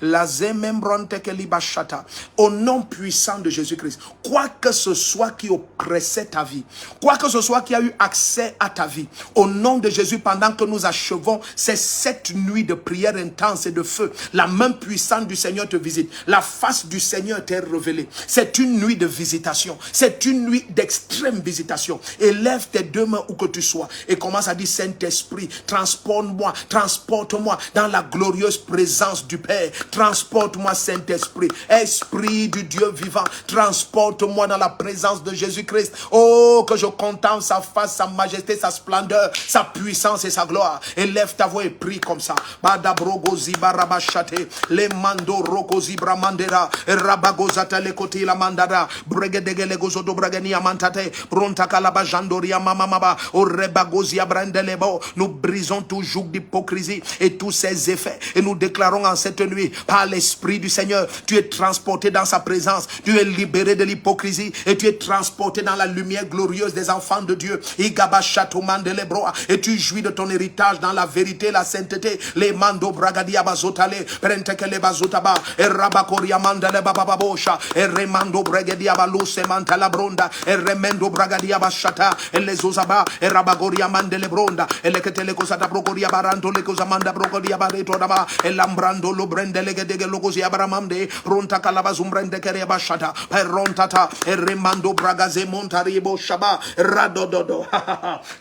la zemembronte kelibashata, au nom puissant de Jésus-Christ, quoi que ce soit qui oppressait ta vie, quoi que ce soit qui a eu accès à ta vie, au nom de Jésus, pendant que nous achevons ces 7 nuits de prière intense et de feu, la main puissante du Seigneur te visite, la face du Seigneur t'est révélée. C'est une nuit de visitation, c'est une nuit d'extrême visitation. Élève tes 2 mains où que tu sois et commence à dire: Saint-Esprit, transporte-moi dans la glorieuse présence du Père. Transporte-moi, Saint-Esprit, Esprit du Dieu vivant, transporte-moi dans la présence de Jésus-Christ. Oh, que je contemple sa face, sa majesté, sa splendeur, sa puissance et sa gloire. Élève ta voix et prie comme ça. Badabrogozi barabashate, les mando rokozi bramandera, rabagozata le koti la mandara, bregedegele gozodo bragani amantate, bronta kalaba jandoria mamamaba, o rebagozi abrandelebo. Nous brisons tout joug d'hypocrisie et tous ses effets et nous déclarons en cette nuit, par l'Esprit du Seigneur, tu es transporté dans sa présence, tu es libéré de l'hypocrisie et tu es transporté dans la lumière glorieuse des enfants de Dieu. Et tu jouis de ton héritage dans la vérité, la sainteté. Les mando bragadia bazotale, prentekele bazotaba, et rabakoria mandale bababosha, et remando bragadia baluse mantala bronda, et remendo bragadia bashata, et les ozaba, et rabagoria mandele bronda, et le ketele kosata brogoria baranto le kosamanda brogoria bareto daba, et lambrando lo brendele gedege logosia baramamde, ronta kalabazumbrende kere bashata, et rontata, et remando bragaze montaribo shaba, radododo,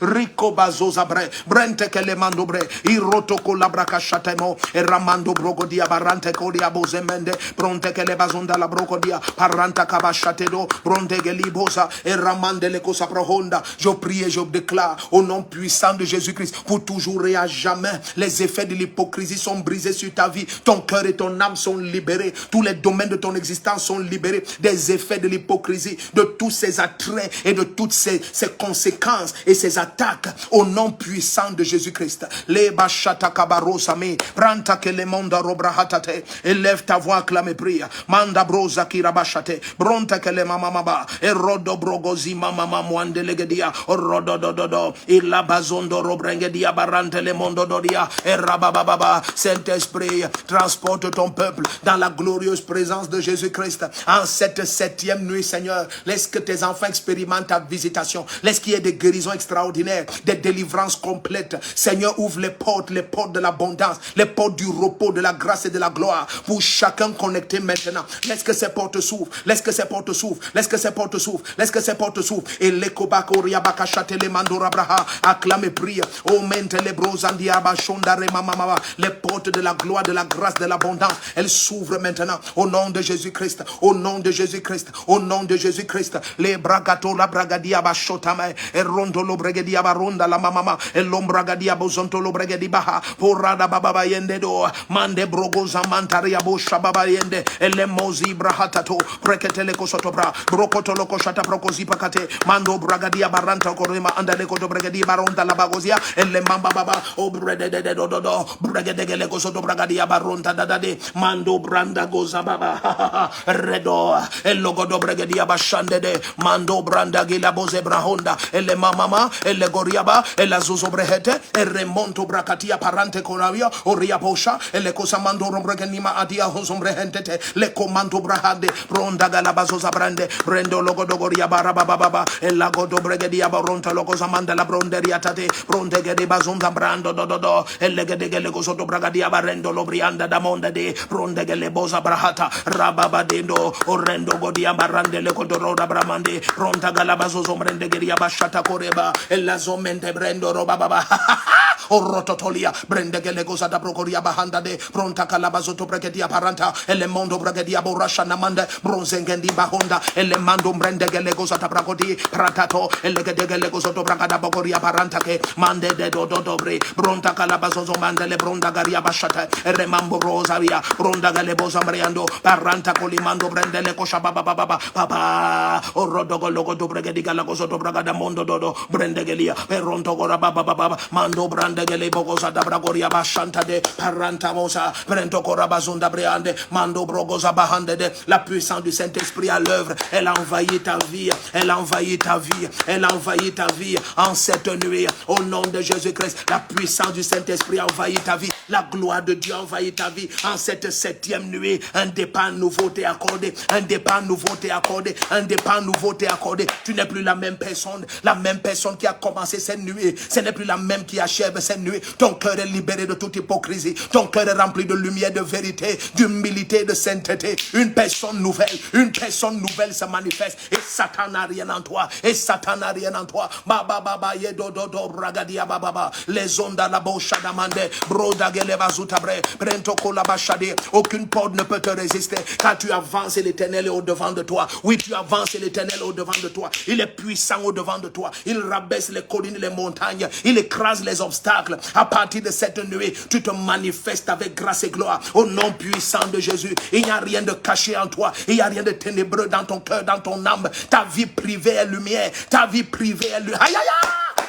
rico bazozabre, brente kele mandobre, iroto kolabraka shatemo, e ramando brogodia barante kodia bozemende, bronte kele bazonda la brogodia, paranta kabashatedo, bronte gelibosa, et ramande le kosa prohonda. Je prie et je déclare au nom puissant de Jésus-Christ, pour toujours et à jamais, les effets de l'hypocrisie sont brisés sur ta vie, ton cœur et ton âme sont libérés, tous les domaines de ton existence sont libérés des effets de l'hypocrisie, de tous ces attraits et de toutes ces conséquences et ces attaques au nom puissant de Jésus-Christ. Les bachata kabarosami, pranta que le monde robrahatate, élève ta voix, acclame et prie. Manda broza kirabashate, bronta que le mamamaba, et rodo brogozi mamama mwandelegedia, rodo dododo, il la bazondo robrengedia barante le mondo dodia, et rabababa. Saint-Esprit, transporte ton peuple dans la glorieuse présence de Jésus-Christ en cette 7e nuit, Seigneur. Laisse que tes enfants expérimentent ta visitation. Laisse qu'il y ait des guérisons extraordinaires, des délivrances complètes. Seigneur, ouvre les portes de l'abondance, les portes du repos, de la grâce et de la gloire pour chacun connecté maintenant. Laisse que ces portes s'ouvrent, laisse que ces portes s'ouvrent, laisse que ces portes s'ouvrent, laisse que ces portes s'ouvrent. Et l'écobako riabaka chatele mandora braha, acclame et prie. Oh mente les brosandia bachondare mamama, les portes de la gloire, de la grâce, de l'abondance, elles s'ouvrent maintenant au nom de Jésus-Christ, au nom de Jésus-Christ, au nom de Jésus-Christ. Les bragato la bragadia bachotame, et rondo lo bregadia baronda la mamama, et l'ombragadia bozonto lo bregadi baha, porada baba yende do, mande brogoza mantaria bosha baba yende, et le mozi brahatato, preketele kosotobra, brokoto lo koshata prokozi pakate, mando bragadia baranta korema andale koto bregadi baronda la bagozia, et le mamba baba, o brede de do do do, bregede le kosoto bragadia baronta dadade, mando branda goza baba, redo, el logo do bregadia bashande de, mando branda gila boze brahonda, et le mamama, et le goriaba, et la zuzo brehete, et remonto brakatia parante koravia, oria posha, et le kosamando rombreganima adia hosombrehente, le comando brahade, bronda galabazoza brande, brendo logo do goria barababa, et la godo bregadia baronta logo zamanda la bronderia tate, brontege de bazonda brando do, elegedege le gozoto bragadia barendo lobrianda da monda de, brondege le boza brahata, rababadendo, orendo godia barande le kodoroda bramande, pronta galabazo zomrendegeria bashata koreba, ella zomente brendo roba baba, orototolia, brendege le gozata procoria bahanda de, pronta calabazoto bregedia paranta, ele mondo bregedia borasha namande, bronzengendi bahonda, ele mando brendege le gozata bragodi, pratato, elegedege le gozoto bragada bogoria paranta ke, mande de do dobre, bronta calabazozo mandele bronda garia bashata, remambo rosaria, bronda gale bozambriando, paranta colimando brendele kosha baba baba, orodogo logo do bregediga la gozoto bragada mondo dodo, brendegelia, peronto gora baba, mando brandegele bogoza da bragoria bashanta de, paranta mosa, prento cora bazunda briande, mando brogoza bahande de, la puissance du Saint-Esprit à l'œuvre, elle a envahi ta vie, elle a envahi ta vie, elle a envahi ta vie en cette nuit, au nom de Jésus-Christ, la puissance du Saint-Esprit a envahi ta vie, la gloire de Dieu a envahi ta vie en cette 7e nuit, un départ nouveau t'est accordé, un départ nouveau t'est accordé, un départ nouveau t'est accordé, tu n'es plus la même personne qui a commencé cette nuit, ce n'est plus la même qui achève cette nuit, ton cœur est libéré de toute hypocrisie, ton cœur est rempli de lumière, de vérité, d'humilité, de sainteté, une personne nouvelle se manifeste, et Satan n'a rien en toi, baba yedo do bragadia baba, les ondes à la bouche d'amande, broda geleva zutabre, prento kolabashade, aucune porte ne peut te résister, car tu avances et l'Éternel est au devant de toi, oui tu avances et l'Éternel est au devant de toi, il est puissant au devant de toi, il rabaisse les collines, les montagnes, il écrase les obstacles, à partir de cette nuit, tu te manifestes avec grâce et gloire, au nom puissant de Jésus, il n'y a rien de caché en toi, il n'y a rien de ténébreux dans ton cœur, dans ton âme, ta vie privée est lumière, ta vie privée est lumière,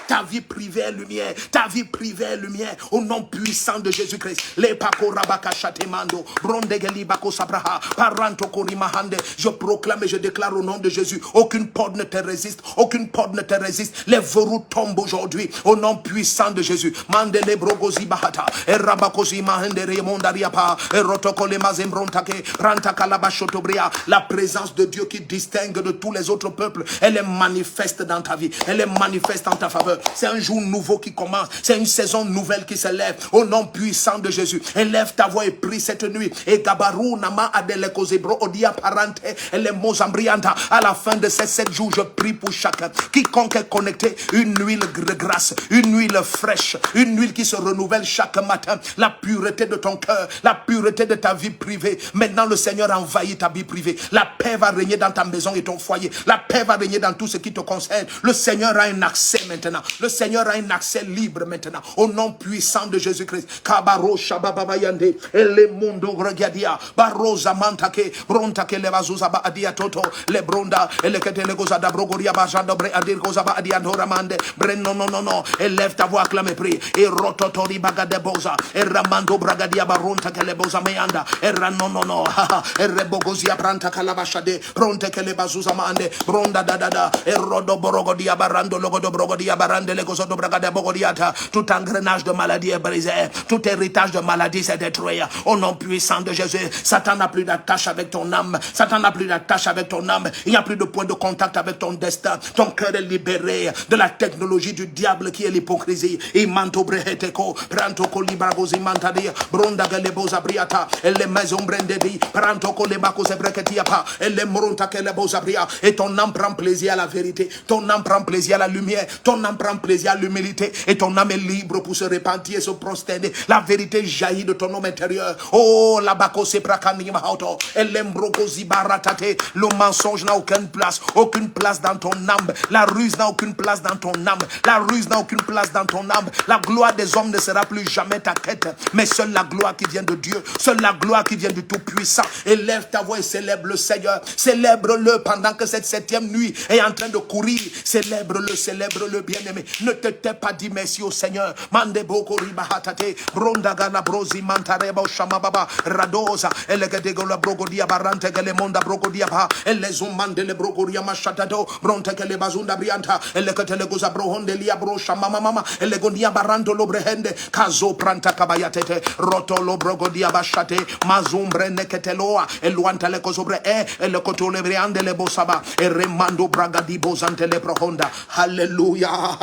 ta vie privée est lumière, ta vie privée est lumière, au nom puissant de Jésus-Christ. Les pako rabaka chatemando, brondegeli bako sabraha, paranto korimahande. Je proclame et je déclare au nom de Jésus, aucune porte ne te résiste, aucune porte ne te résiste. Les verrous tombent aujourd'hui, au nom puissant de Jésus. Mandele brogozi bahata, et rabakosi mahendere mondariapa, et rotokole mazembrontake, pranta kalabashotobria. La présence de Dieu qui distingue de tous les autres peuples, elle est manifeste dans ta vie, elle est manifeste en ta faveur. C'est un jour nouveau qui commence. C'est une saison nouvelle qui se lève. Au nom puissant de Jésus. Élève ta voix et prie cette nuit. Et Gabarou Nama Adele Kozebro Odia Parante. Et les Mozambrianta. À la fin de ces 7 jours, je prie pour chacun. Quiconque est connecté. Une huile de grâce. Une huile fraîche. Une huile qui se renouvelle chaque matin. La pureté de ton cœur. La pureté de ta vie privée. Maintenant, le Seigneur a envahi ta vie privée. La paix va régner dans ta maison et ton foyer. La paix va régner dans tout ce qui te concerne. Le Seigneur a un accès maintenant. Le Seigneur a un accès libre maintenant. Au nom puissant de Jésus-Christ. Kabaro Shababayande. Ele Mundo Regadia. Barosa Mantake. Brontake Levazuzaba Adia Toto. Le Bronda. Ele Ketele Gozada Brogoria Bajandobre Adir Gozaba Adiandoramande. Brenno no. Élève ta voix, acclame, prie. Et Rototori Bagade Boza. Et Ramando Bragadia Baronta Keleboza Meanda. Et Ranono. Et Rebogozia Pranta Kalabashade. Pronte Kelebazuza Mande. Bronda Dada. Et Rodo Borogodia Barando Logodo Brogodia Barando. Tout engrenage de maladie est brisé. Tout héritage de maladie s'est détruit. Au nom puissant de Jésus, Satan n'a plus d'attache avec ton âme. Satan n'a plus d'attache avec ton âme. Il n'y a plus de point de contact avec ton destin. Ton cœur est libéré de la technologie du diable qui est l'hypocrisie. Imanto breheteko, pranto colibragosi mantadia, bronda galebosa briata, et les maisons brendedi, pranto colebako sebreketiapa, et les moronta kelebosa bria. Et ton âme prend plaisir à la vérité. Ton âme prend plaisir à la lumière. Ton âme prend plaisir à l'humilité et ton âme est libre pour se repentir et se prosterner. La vérité jaillit de ton homme intérieur. Oh, la bako se prakani mahauto, et l'embrogosi baratate. Le mensonge n'a aucune place dans ton âme. La ruse n'a aucune place dans ton âme. La ruse n'a aucune place dans ton âme. La gloire des hommes ne sera plus jamais ta quête, mais seule la gloire qui vient de Dieu, seule la gloire qui vient du Tout-Puissant. Élève ta voix et célèbre le Seigneur. Célèbre-le pendant que cette 7e nuit est en train de courir. Célèbre-le, bien-aimé. Ne te tais pas, dis merci au Seigneur. Mande boko ribahatate, brondaga la brosi mantareba shamababa radosa, elegedego la brogodia barante gele monda brogodia ba, elezumande le brogoria machatado, bronte gele bazunda brianta, elegetele goza brohonde lia bro shamamama, elegonia baranto lobrehende, kazo pranta kabayatete, roto lo brogodia bashate, mazumbre neketeloa, eluanta le kozobre le kotole briande le bosaba, remando bragadi bozante le prohonda. Hallelujah.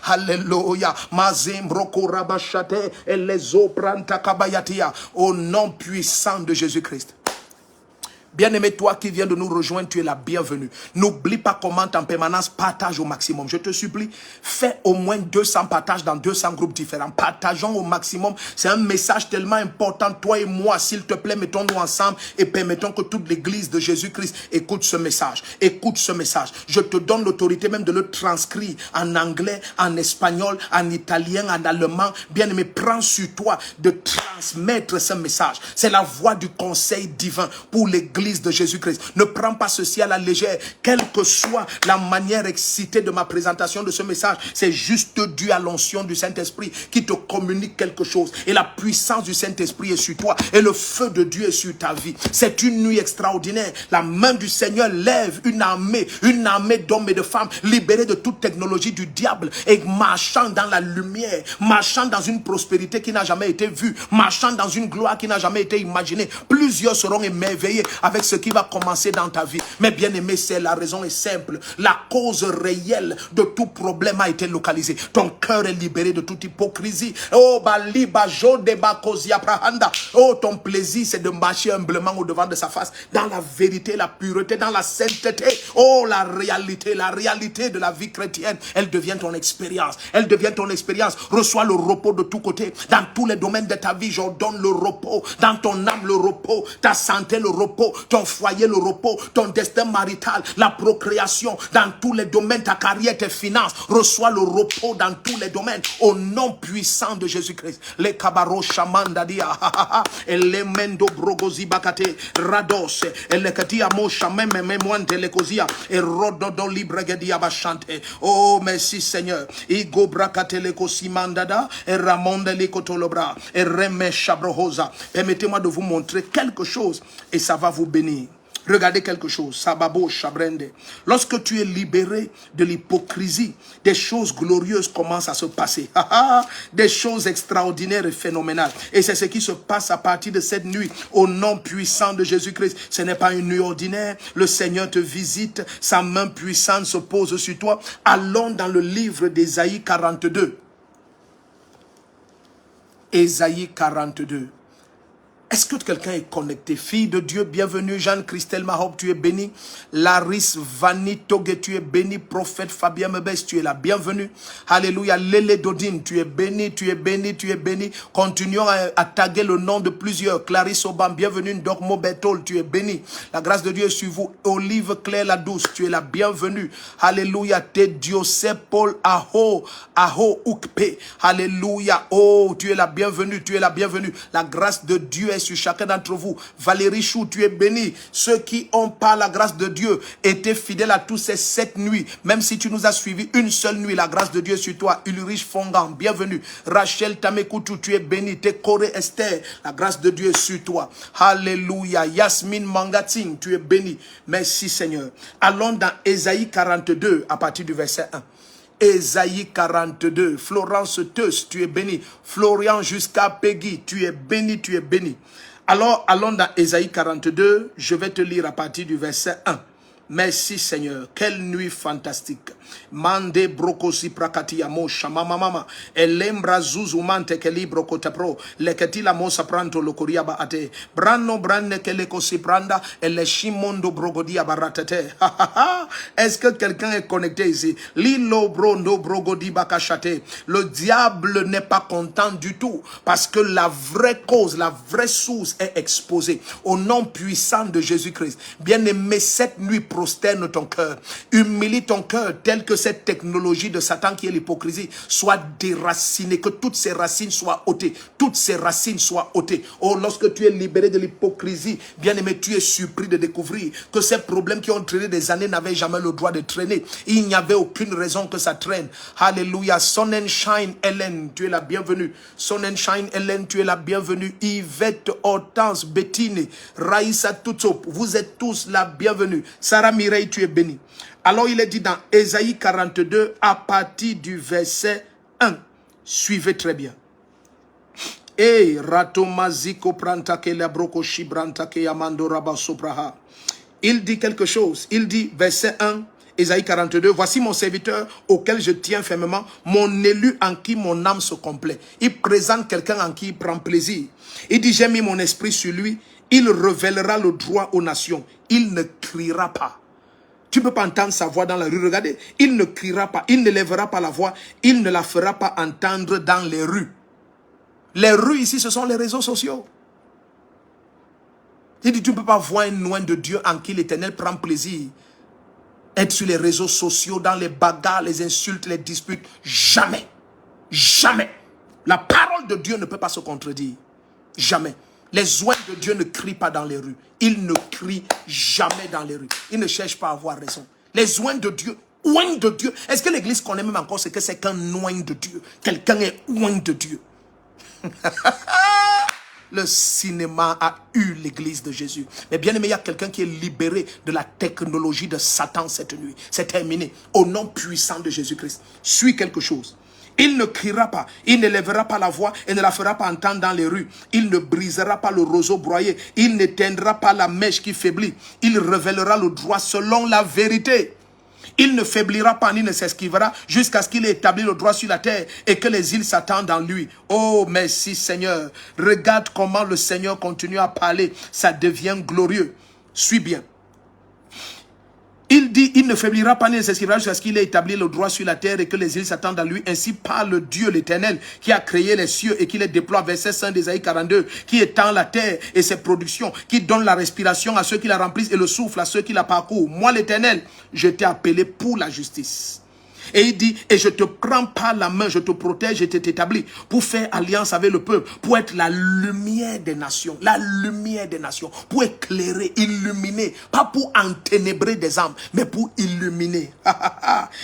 Alléluia. Mazimbroko rabashate et les eaux pranta kabayatia. Au nom puissant de Jésus-Christ. Bien-aimé, toi qui viens de nous rejoindre, tu es la bienvenue. N'oublie pas comment en permanence, partage au maximum. Je te supplie, fais au moins 200 partages dans 200 groupes différents. Partageons au maximum. C'est un message tellement important. Toi et moi, s'il te plaît, mettons-nous ensemble et permettons que toute l'église de Jésus-Christ écoute ce message. Écoute ce message. Je te donne l'autorité même de le transcrire en anglais, en espagnol, en italien, en allemand. Bien-aimé, prends sur toi de transmettre ce message. C'est la voix du conseil divin pour l'église de Jésus-Christ. Ne prends pas ceci à la légère, quelle que soit la manière excitée de ma présentation de ce message. C'est juste dû à l'onction du Saint-Esprit qui te communique quelque chose. Et la puissance du Saint-Esprit est sur toi. Et le feu de Dieu est sur ta vie. C'est une nuit extraordinaire. La main du Seigneur lève une armée d'hommes et de femmes libérés de toute technologie du diable et marchant dans la lumière, marchant dans une prospérité qui n'a jamais été vue, marchant dans une gloire qui n'a jamais été imaginée. Plusieurs seront émerveillés avec ce qui va commencer dans ta vie. Mais bien aimé, c'est la raison est simple. La cause réelle de tout problème a été localisée. Ton cœur est libéré de toute hypocrisie. Oh, oh, ton plaisir, c'est de marcher humblement au devant de sa face, dans la vérité, la pureté, dans la sainteté. Oh, la réalité de la vie chrétienne, elle devient ton expérience. Elle devient ton expérience. Reçois le repos de tous côtés. Dans tous les domaines de ta vie, j'ordonne le repos. Dans ton âme, le repos. Ta santé, le repos. Ton foyer, le repos, ton destin marital, la procréation, dans tous les domaines, ta carrière, tes finances, reçois le repos dans tous les domaines, au nom puissant de Jésus-Christ. Les kabaro shamandadia, et les mendo brogozi bakate, rados, et les katia mo shamem memoante le kozia, et rododo libregedia bachante. Oh, merci Seigneur. Igo brakate le kosimandada, et ramonde le kotolobra, et reme chabrohosa. Permettez-moi de vous montrer quelque chose, et ça va vous bénir. Regardez quelque chose, Sababo Chabrende. Lorsque tu es libéré de l'hypocrisie, des choses glorieuses commencent à se passer. Des choses extraordinaires et phénoménales. Et c'est ce qui se passe à partir de cette nuit, au nom puissant de Jésus-Christ. Ce n'est pas une nuit ordinaire. Le Seigneur te visite, sa main puissante se pose sur toi. Allons dans le livre d'Ésaïe 42. Ésaïe 42. Est-ce que quelqu'un est connecté? Fille de Dieu, bienvenue. Jeanne-Christelle Mahop, tu es bénie. Laris Vani Toge, tu es bénie. Prophète Fabien Mebes, tu es la bienvenue. Alléluia. Lélé Dodine, tu es bénie, tu es bénie, tu es bénie. Continuons à taguer le nom de plusieurs. Clarisse Obam, bienvenue. Dormo Bertol, tu es bénie. La grâce de Dieu est sur vous. Olive Claire la douce, tu es la bienvenue. Alléluia. Te Diosé Paul Aho Ukpe. Alléluia. Oh, tu es la bienvenue, tu es la bienvenue. La grâce de Dieu est sur chacun d'entre vous. Valérie Chou, tu es béni. Ceux qui ont par la grâce de Dieu été fidèles à tous ces 7 nuits, même si tu nous as suivi une seule nuit, la grâce de Dieu est sur toi. Ulrich Fongan, bienvenue. Rachel Tamekoutou, tu es béni. Tekore Esther, la grâce de Dieu est sur toi. Alléluia. Yasmine Mangating, tu es béni. Merci Seigneur. Allons dans Ésaïe 42 à partir du verset 1. Ésaïe 42, Florence Teus, tu es béni. Florian jusqu'à Peggy, tu es béni, tu es béni. Alors, allons dans Ésaïe 42, je vais te lire à partir du verset 1. Merci Seigneur, quelle nuit fantastique. Mande brokosi prakatia mo shamama mama elembra zuzu mante ke libro kotapro leketila mo sapranto lokoriaba ate branno branne ke lekosi pranda ele shimondo brogodia baratete. Est-ce que quelqu'un est connecté ici? Lilo brondo brogodi bakachate. Le diable n'est pas content du tout parce que la vraie cause, la vraie source est exposée au nom puissant de Jésus-Christ. Bien-aimé, cette nuit prosterne ton cœur, humilie ton cœur tel que cette technologie de Satan qui est l'hypocrisie soit déracinée, que toutes ces racines soient ôtées, toutes ces racines soient ôtées. Oh, lorsque tu es libéré de l'hypocrisie, bien-aimé, tu es surpris de découvrir que ces problèmes qui ont traîné des années n'avaient jamais le droit de traîner. Il n'y avait aucune raison que ça traîne. Alléluia. Sonnenschein Hélène, tu es la bienvenue. Sonnenschein Hélène, tu es la bienvenue. Yvette, Hortense, Bettine, Raïssa Tutsop, vous êtes tous la bienvenue. Sarah Mireille, tu es bénie. Alors il est dit dans Ésaïe 42 à partir du verset 1. Suivez très bien. Et ratomaziko prantake la broko shibrantake amando rabasopraha. Il dit quelque chose. Il dit verset 1. Ésaïe 42, voici mon serviteur auquel je tiens fermement, mon élu en qui mon âme se complaît. Il présente quelqu'un en qui il prend plaisir. Il dit, j'ai mis mon esprit sur lui, il révélera le droit aux nations. Il ne criera pas. Tu ne peux pas entendre sa voix dans la rue. Regardez, il ne criera pas, il ne lèvera pas la voix, il ne la fera pas entendre dans les rues. Les rues ici, ce sont les réseaux sociaux. Il dit, tu ne peux pas voir un oint de Dieu en qui l'Éternel prend plaisir. Être sur les réseaux sociaux, dans les bagarres, les insultes, les disputes. Jamais. Jamais. La parole de Dieu ne peut pas se contredire. Jamais. Les oints de Dieu ne crient pas dans les rues. Ils ne crient jamais dans les rues. Ils ne cherchent pas à avoir raison. Les oints de Dieu. Oint de Dieu. Est-ce que l'église connaît même encore ce que c'est qu'un oint de Dieu? Quelqu'un est oint de Dieu. Le cinéma a eu l'église de Jésus. Mais bien aimé, il y a quelqu'un qui est libéré de la technologie de Satan cette nuit. C'est terminé. Au nom puissant de Jésus-Christ. Suis quelque chose. Il ne criera pas, il ne lèvera pas la voix et ne la fera pas entendre dans les rues. Il ne brisera pas le roseau broyé. Il n'éteindra pas la mèche qui faiblit. Il révélera le droit selon la vérité. Il ne faiblira pas ni ne s'esquivera jusqu'à ce qu'il ait établi le droit sur la terre et que les îles s'attendent en lui. Oh, merci Seigneur. Regarde comment le Seigneur continue à parler. Ça devient glorieux. Suis bien. Il dit, il ne faiblira pas ni ne s'esquivera jusqu'à ce qu'il ait établi le droit sur la terre et que les îles s'attendent à lui. Ainsi parle Dieu l'Éternel qui a créé les cieux et qui les déploie. Verset 5 d'Ésaïe 42. Qui étend la terre et ses productions. Qui donne la respiration à ceux qui la remplissent et le souffle à ceux qui la parcourent. Moi l'Éternel, je t'ai appelé pour la justice. Et il dit, et je te prends par la main, je te protège et t'établis pour faire alliance avec le peuple, pour être la lumière des nations, pour éclairer, illuminer, pas pour enténébrer des âmes, mais pour illuminer.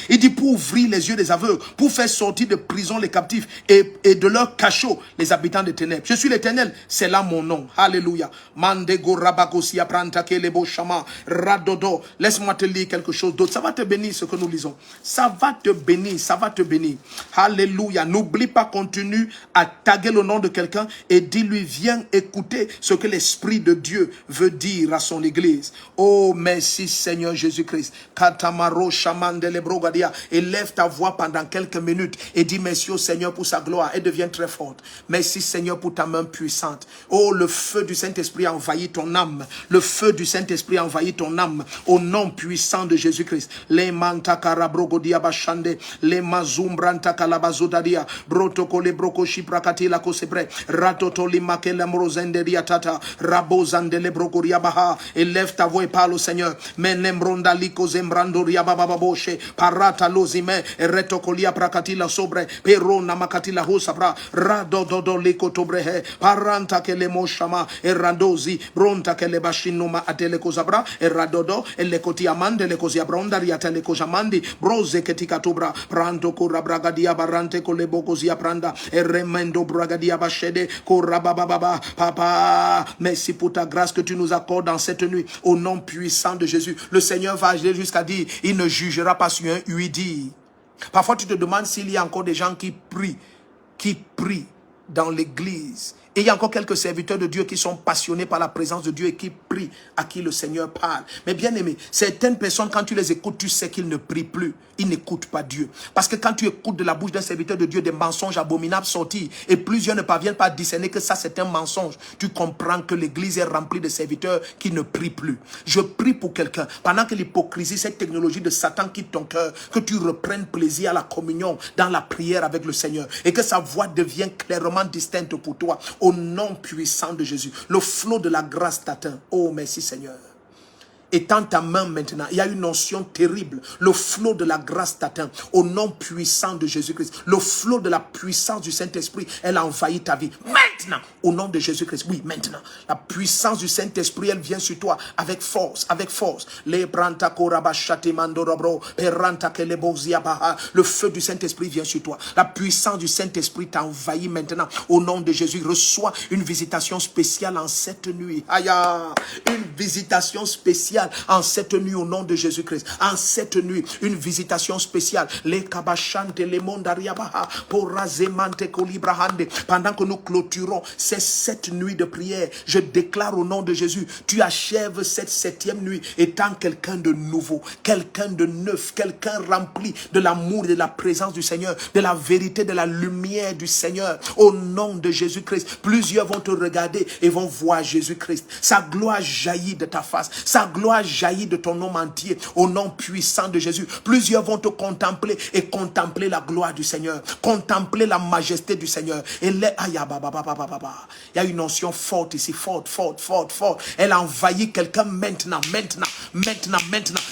Il dit, pour ouvrir les yeux des aveugles, pour faire sortir de prison les captifs et de leur cachot les habitants des ténèbres. Je suis l'Éternel, c'est là mon nom. Alléluia. Mandego rabagosi apranta kelebo shama radodo. Laisse-moi te lire quelque chose d'autre. Ça va te bénir ce que nous lisons. Ça va te bénir, ça va te bénir. Alléluia. N'oublie pas, continue à taguer le nom de quelqu'un et dis-lui, viens écouter ce que l'Esprit de Dieu veut dire à son église. Oh, merci Seigneur Jésus-Christ. Katamaro shamandele brogadia. Élève ta voix pendant quelques minutes et dis merci au Seigneur pour sa gloire et deviens très forte. Merci Seigneur pour ta main puissante. Oh, le feu du Saint-Esprit a envahi ton âme. Le feu du Saint-Esprit a envahi ton âme. Au nom puissant de Jésus-Christ. Les mantakara brogodia bashande, les mazumbranta kalabazodadia, brotokole brokoshi prakati la kosebre, ratotoli makele mrozenderia tata, rabozandele brokoria baha. Élève ta voix et parle au Seigneur. Menemronda liko zembrandoria babababoshe, parata lozime, retokolia prakati la sobre, perona makati la hosabra, radododo liko tobrehe, paranta kele moshama, erandozi, bronta kele bashinoma atele kozabra, eradodo, elekoti amande le koziabronda riatele kozamandi, broze ketikatobra, pranto korabragadia barante koleboko zia pranda, eremendo bragadia bashede, korabababa, papa, merci pour ta grâce que tu nous accordes dans cette nuit, au nom puissant de Jésus. Le Seigneur va aller jusqu'à dire, il ne jugera pas sur un huidi. Parfois tu te demandes s'il y a encore des gens qui prient dans l'église. Et il y a encore quelques serviteurs de Dieu qui sont passionnés par la présence de Dieu et qui prient, à qui le Seigneur parle. Mais bien aimé, certaines personnes, quand tu les écoutes, tu sais qu'ils ne prient plus. Ils n'écoutent pas Dieu. Parce que quand tu écoutes de la bouche d'un serviteur de Dieu des mensonges abominables sortir, et plusieurs ne parviennent pas à discerner que ça c'est un mensonge, tu comprends que l'église est remplie de serviteurs qui ne prient plus. Je prie pour quelqu'un, pendant que l'hypocrisie, cette technologie de Satan quitte ton cœur, que tu reprennes plaisir à la communion, dans la prière avec le Seigneur, et que sa voix devienne clairement distincte pour toi. Au nom puissant de Jésus, le flot de la grâce t'atteint. Oh, merci Seigneur. Étends ta main maintenant. Il y a une notion terrible. Le flot de la grâce t'atteint. Au nom puissant de Jésus-Christ. Le flot de la puissance du Saint-Esprit, elle a envahi ta vie. Maintenant, au nom de Jésus-Christ. Oui, maintenant. La puissance du Saint-Esprit, elle vient sur toi avec force, avec force. Le feu du Saint-Esprit vient sur toi. La puissance du Saint-Esprit t'a envahi maintenant. Au nom de Jésus, reçois une visitation spéciale en cette nuit. Aïe, une visitation spéciale spéciale en cette nuit au nom de Jésus-Christ. En cette nuit, une visitation spéciale. Les kabachante, les mondariabaha, pour razemante kolibrahande. Pendant que nous clôturons ces 7 nuits de prière, je déclare au nom de Jésus, tu achèves cette 7e nuit étant quelqu'un de nouveau, quelqu'un de neuf, quelqu'un rempli de l'amour et de la présence du Seigneur, de la vérité, de la lumière du Seigneur. Au nom de Jésus-Christ, plusieurs vont te regarder et vont voir Jésus-Christ. Sa gloire jaillit de ta face, sa gloire jaillit de ton nom entier, au nom puissant de Jésus. Plusieurs vont te contempler et contempler la gloire du Seigneur, contempler la majesté du Seigneur. Et il y a une notion forte ici, forte. Elle envahit quelqu'un maintenant.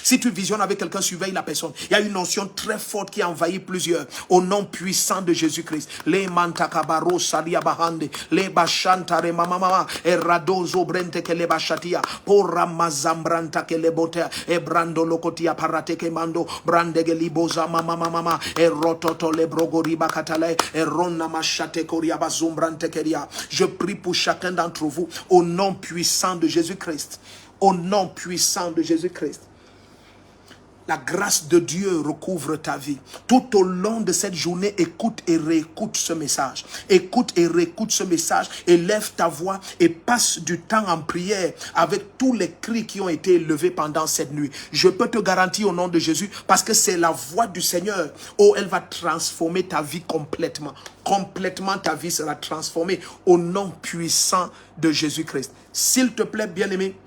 Si tu visionnes avec quelqu'un, surveille la personne. Il y a une notion très forte qui envahit plusieurs. Au nom puissant de Jésus-Christ. Les mantakabaro salia bahande, les bachantare mamama, et radozo brente que les bachatia, pour ramazambranta que les botea, et brando locotia parate que mando, brandege liboza mama, et rototo le brogori bakatale, et ronna machate koria bazumbrante keria. Je prie pour chacun d'entre vous, au nom puissant de Jésus-Christ. Au nom puissant de Jésus-Christ. La grâce de Dieu recouvre ta vie. Tout au long de cette journée, écoute et réécoute ce message. Écoute et réécoute ce message. Élève ta voix et passe du temps en prière avec tous les cris qui ont été élevés pendant cette nuit. Je peux te garantir au nom de Jésus, parce que c'est la voix du Seigneur. Oh, elle va transformer ta vie complètement. Complètement, ta vie sera transformée au nom puissant de Jésus-Christ. S'il te plaît, bien-aimé,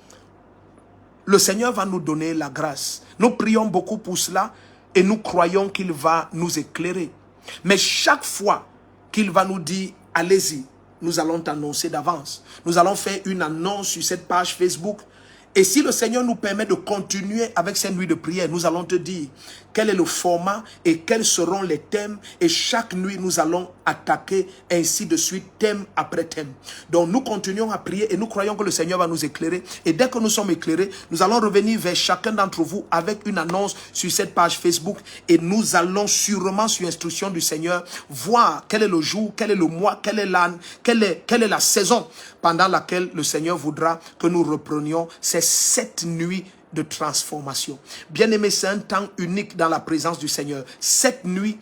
le Seigneur va nous donner la grâce. Nous prions beaucoup pour cela et nous croyons qu'il va nous éclairer. Mais chaque fois qu'il va nous dire, allez-y, nous allons t'annoncer d'avance. Nous allons faire une annonce sur cette page Facebook. Et si le Seigneur nous permet de continuer avec cette nuit de prière, nous allons te dire quel est le format et quels seront les thèmes. Et chaque nuit, nous allons attaquer ainsi de suite, thème après thème. Donc, nous continuons à prier et nous croyons que le Seigneur va nous éclairer. Et dès que nous sommes éclairés, nous allons revenir vers chacun d'entre vous avec une annonce sur cette page Facebook. Et nous allons sûrement, sur instruction du Seigneur, voir quel est le jour, quel est le mois, quelle est l'année, quelle est la saison pendant laquelle le Seigneur voudra que nous reprenions ces 7 nuits de transformation. Bien-aimé, c'est un temps unique dans la présence du Seigneur. 7 nuits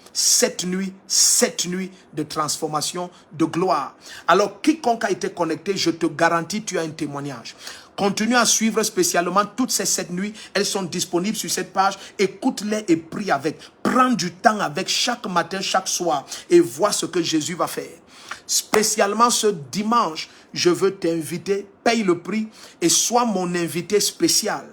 de transformation, de gloire. Alors, quiconque a été connecté, je te garantis, tu as un témoignage. Continue à suivre spécialement toutes ces 7 nuits. Elles sont disponibles sur cette page. Écoute-les et prie avec. Prends du temps avec chaque matin, chaque soir et vois ce que Jésus va faire. Spécialement ce dimanche, je veux t'inviter, paye le prix et sois mon invité spécial.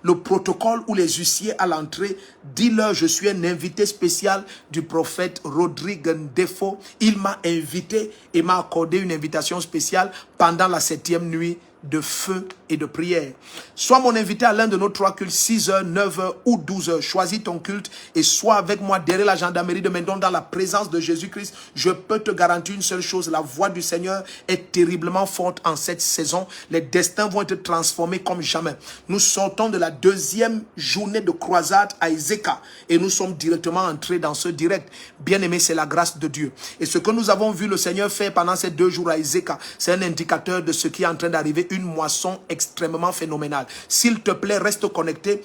Le protocole ou les huissiers à l'entrée, dis-leur, je suis un invité spécial du prophète Rodrigue Ndefo. Il m'a invité et m'a accordé une invitation spéciale pendant la 7e nuit de feu et de prière. Sois mon invité à l'un de nos 3 cultes, 6h, 9h ou 12h. Choisis ton culte et sois avec moi derrière la gendarmerie de Mendon dans la présence de Jésus-Christ. Je peux te garantir une seule chose, la voix du Seigneur est terriblement forte en cette saison. Les destins vont être transformés comme jamais. Nous sortons de la 2e journée de croisade à Ezeka et nous sommes directement entrés dans ce direct. Bien-aimé, c'est la grâce de Dieu. Et ce que nous avons vu le Seigneur faire pendant ces 2 jours à Ezeka, c'est un indicateur de ce qui est en train d'arriver, une moisson extrêmement phénoménale. S'il te plaît, reste connecté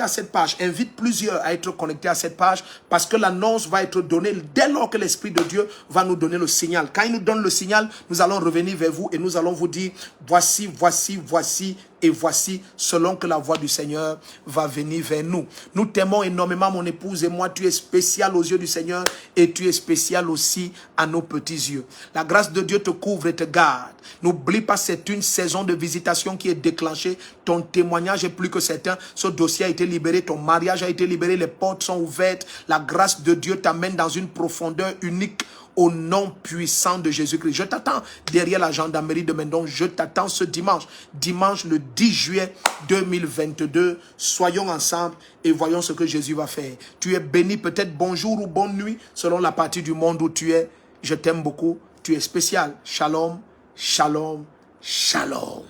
à cette page. Invite plusieurs à être connectés à cette page parce que l'annonce va être donnée dès lors que l'Esprit de Dieu va nous donner le signal. Quand il nous donne le signal, nous allons revenir vers vous et nous allons vous dire voici et voici selon que la voix du Seigneur va venir vers nous. Nous t'aimons énormément, mon épouse et moi. Tu es spécial aux yeux du Seigneur et tu es spécial aussi à nos petits yeux. La grâce de Dieu te couvre et te garde. N'oublie pas, c'est une saison de visitation qui est déclenchée. Ton témoignage est plus que certain. Ce dossier a été libéré, ton mariage a été libéré, les portes sont ouvertes. La grâce de Dieu t'amène dans une profondeur unique au nom puissant de Jésus-Christ. Je t'attends derrière la gendarmerie de Mendon. Je t'attends ce dimanche le 10 juillet 2022. Soyons ensemble et voyons ce que Jésus va faire. Tu es béni, peut-être bonjour ou bonne nuit, selon la partie du monde où tu es. Je t'aime beaucoup. Tu es spécial. Shalom, shalom, shalom.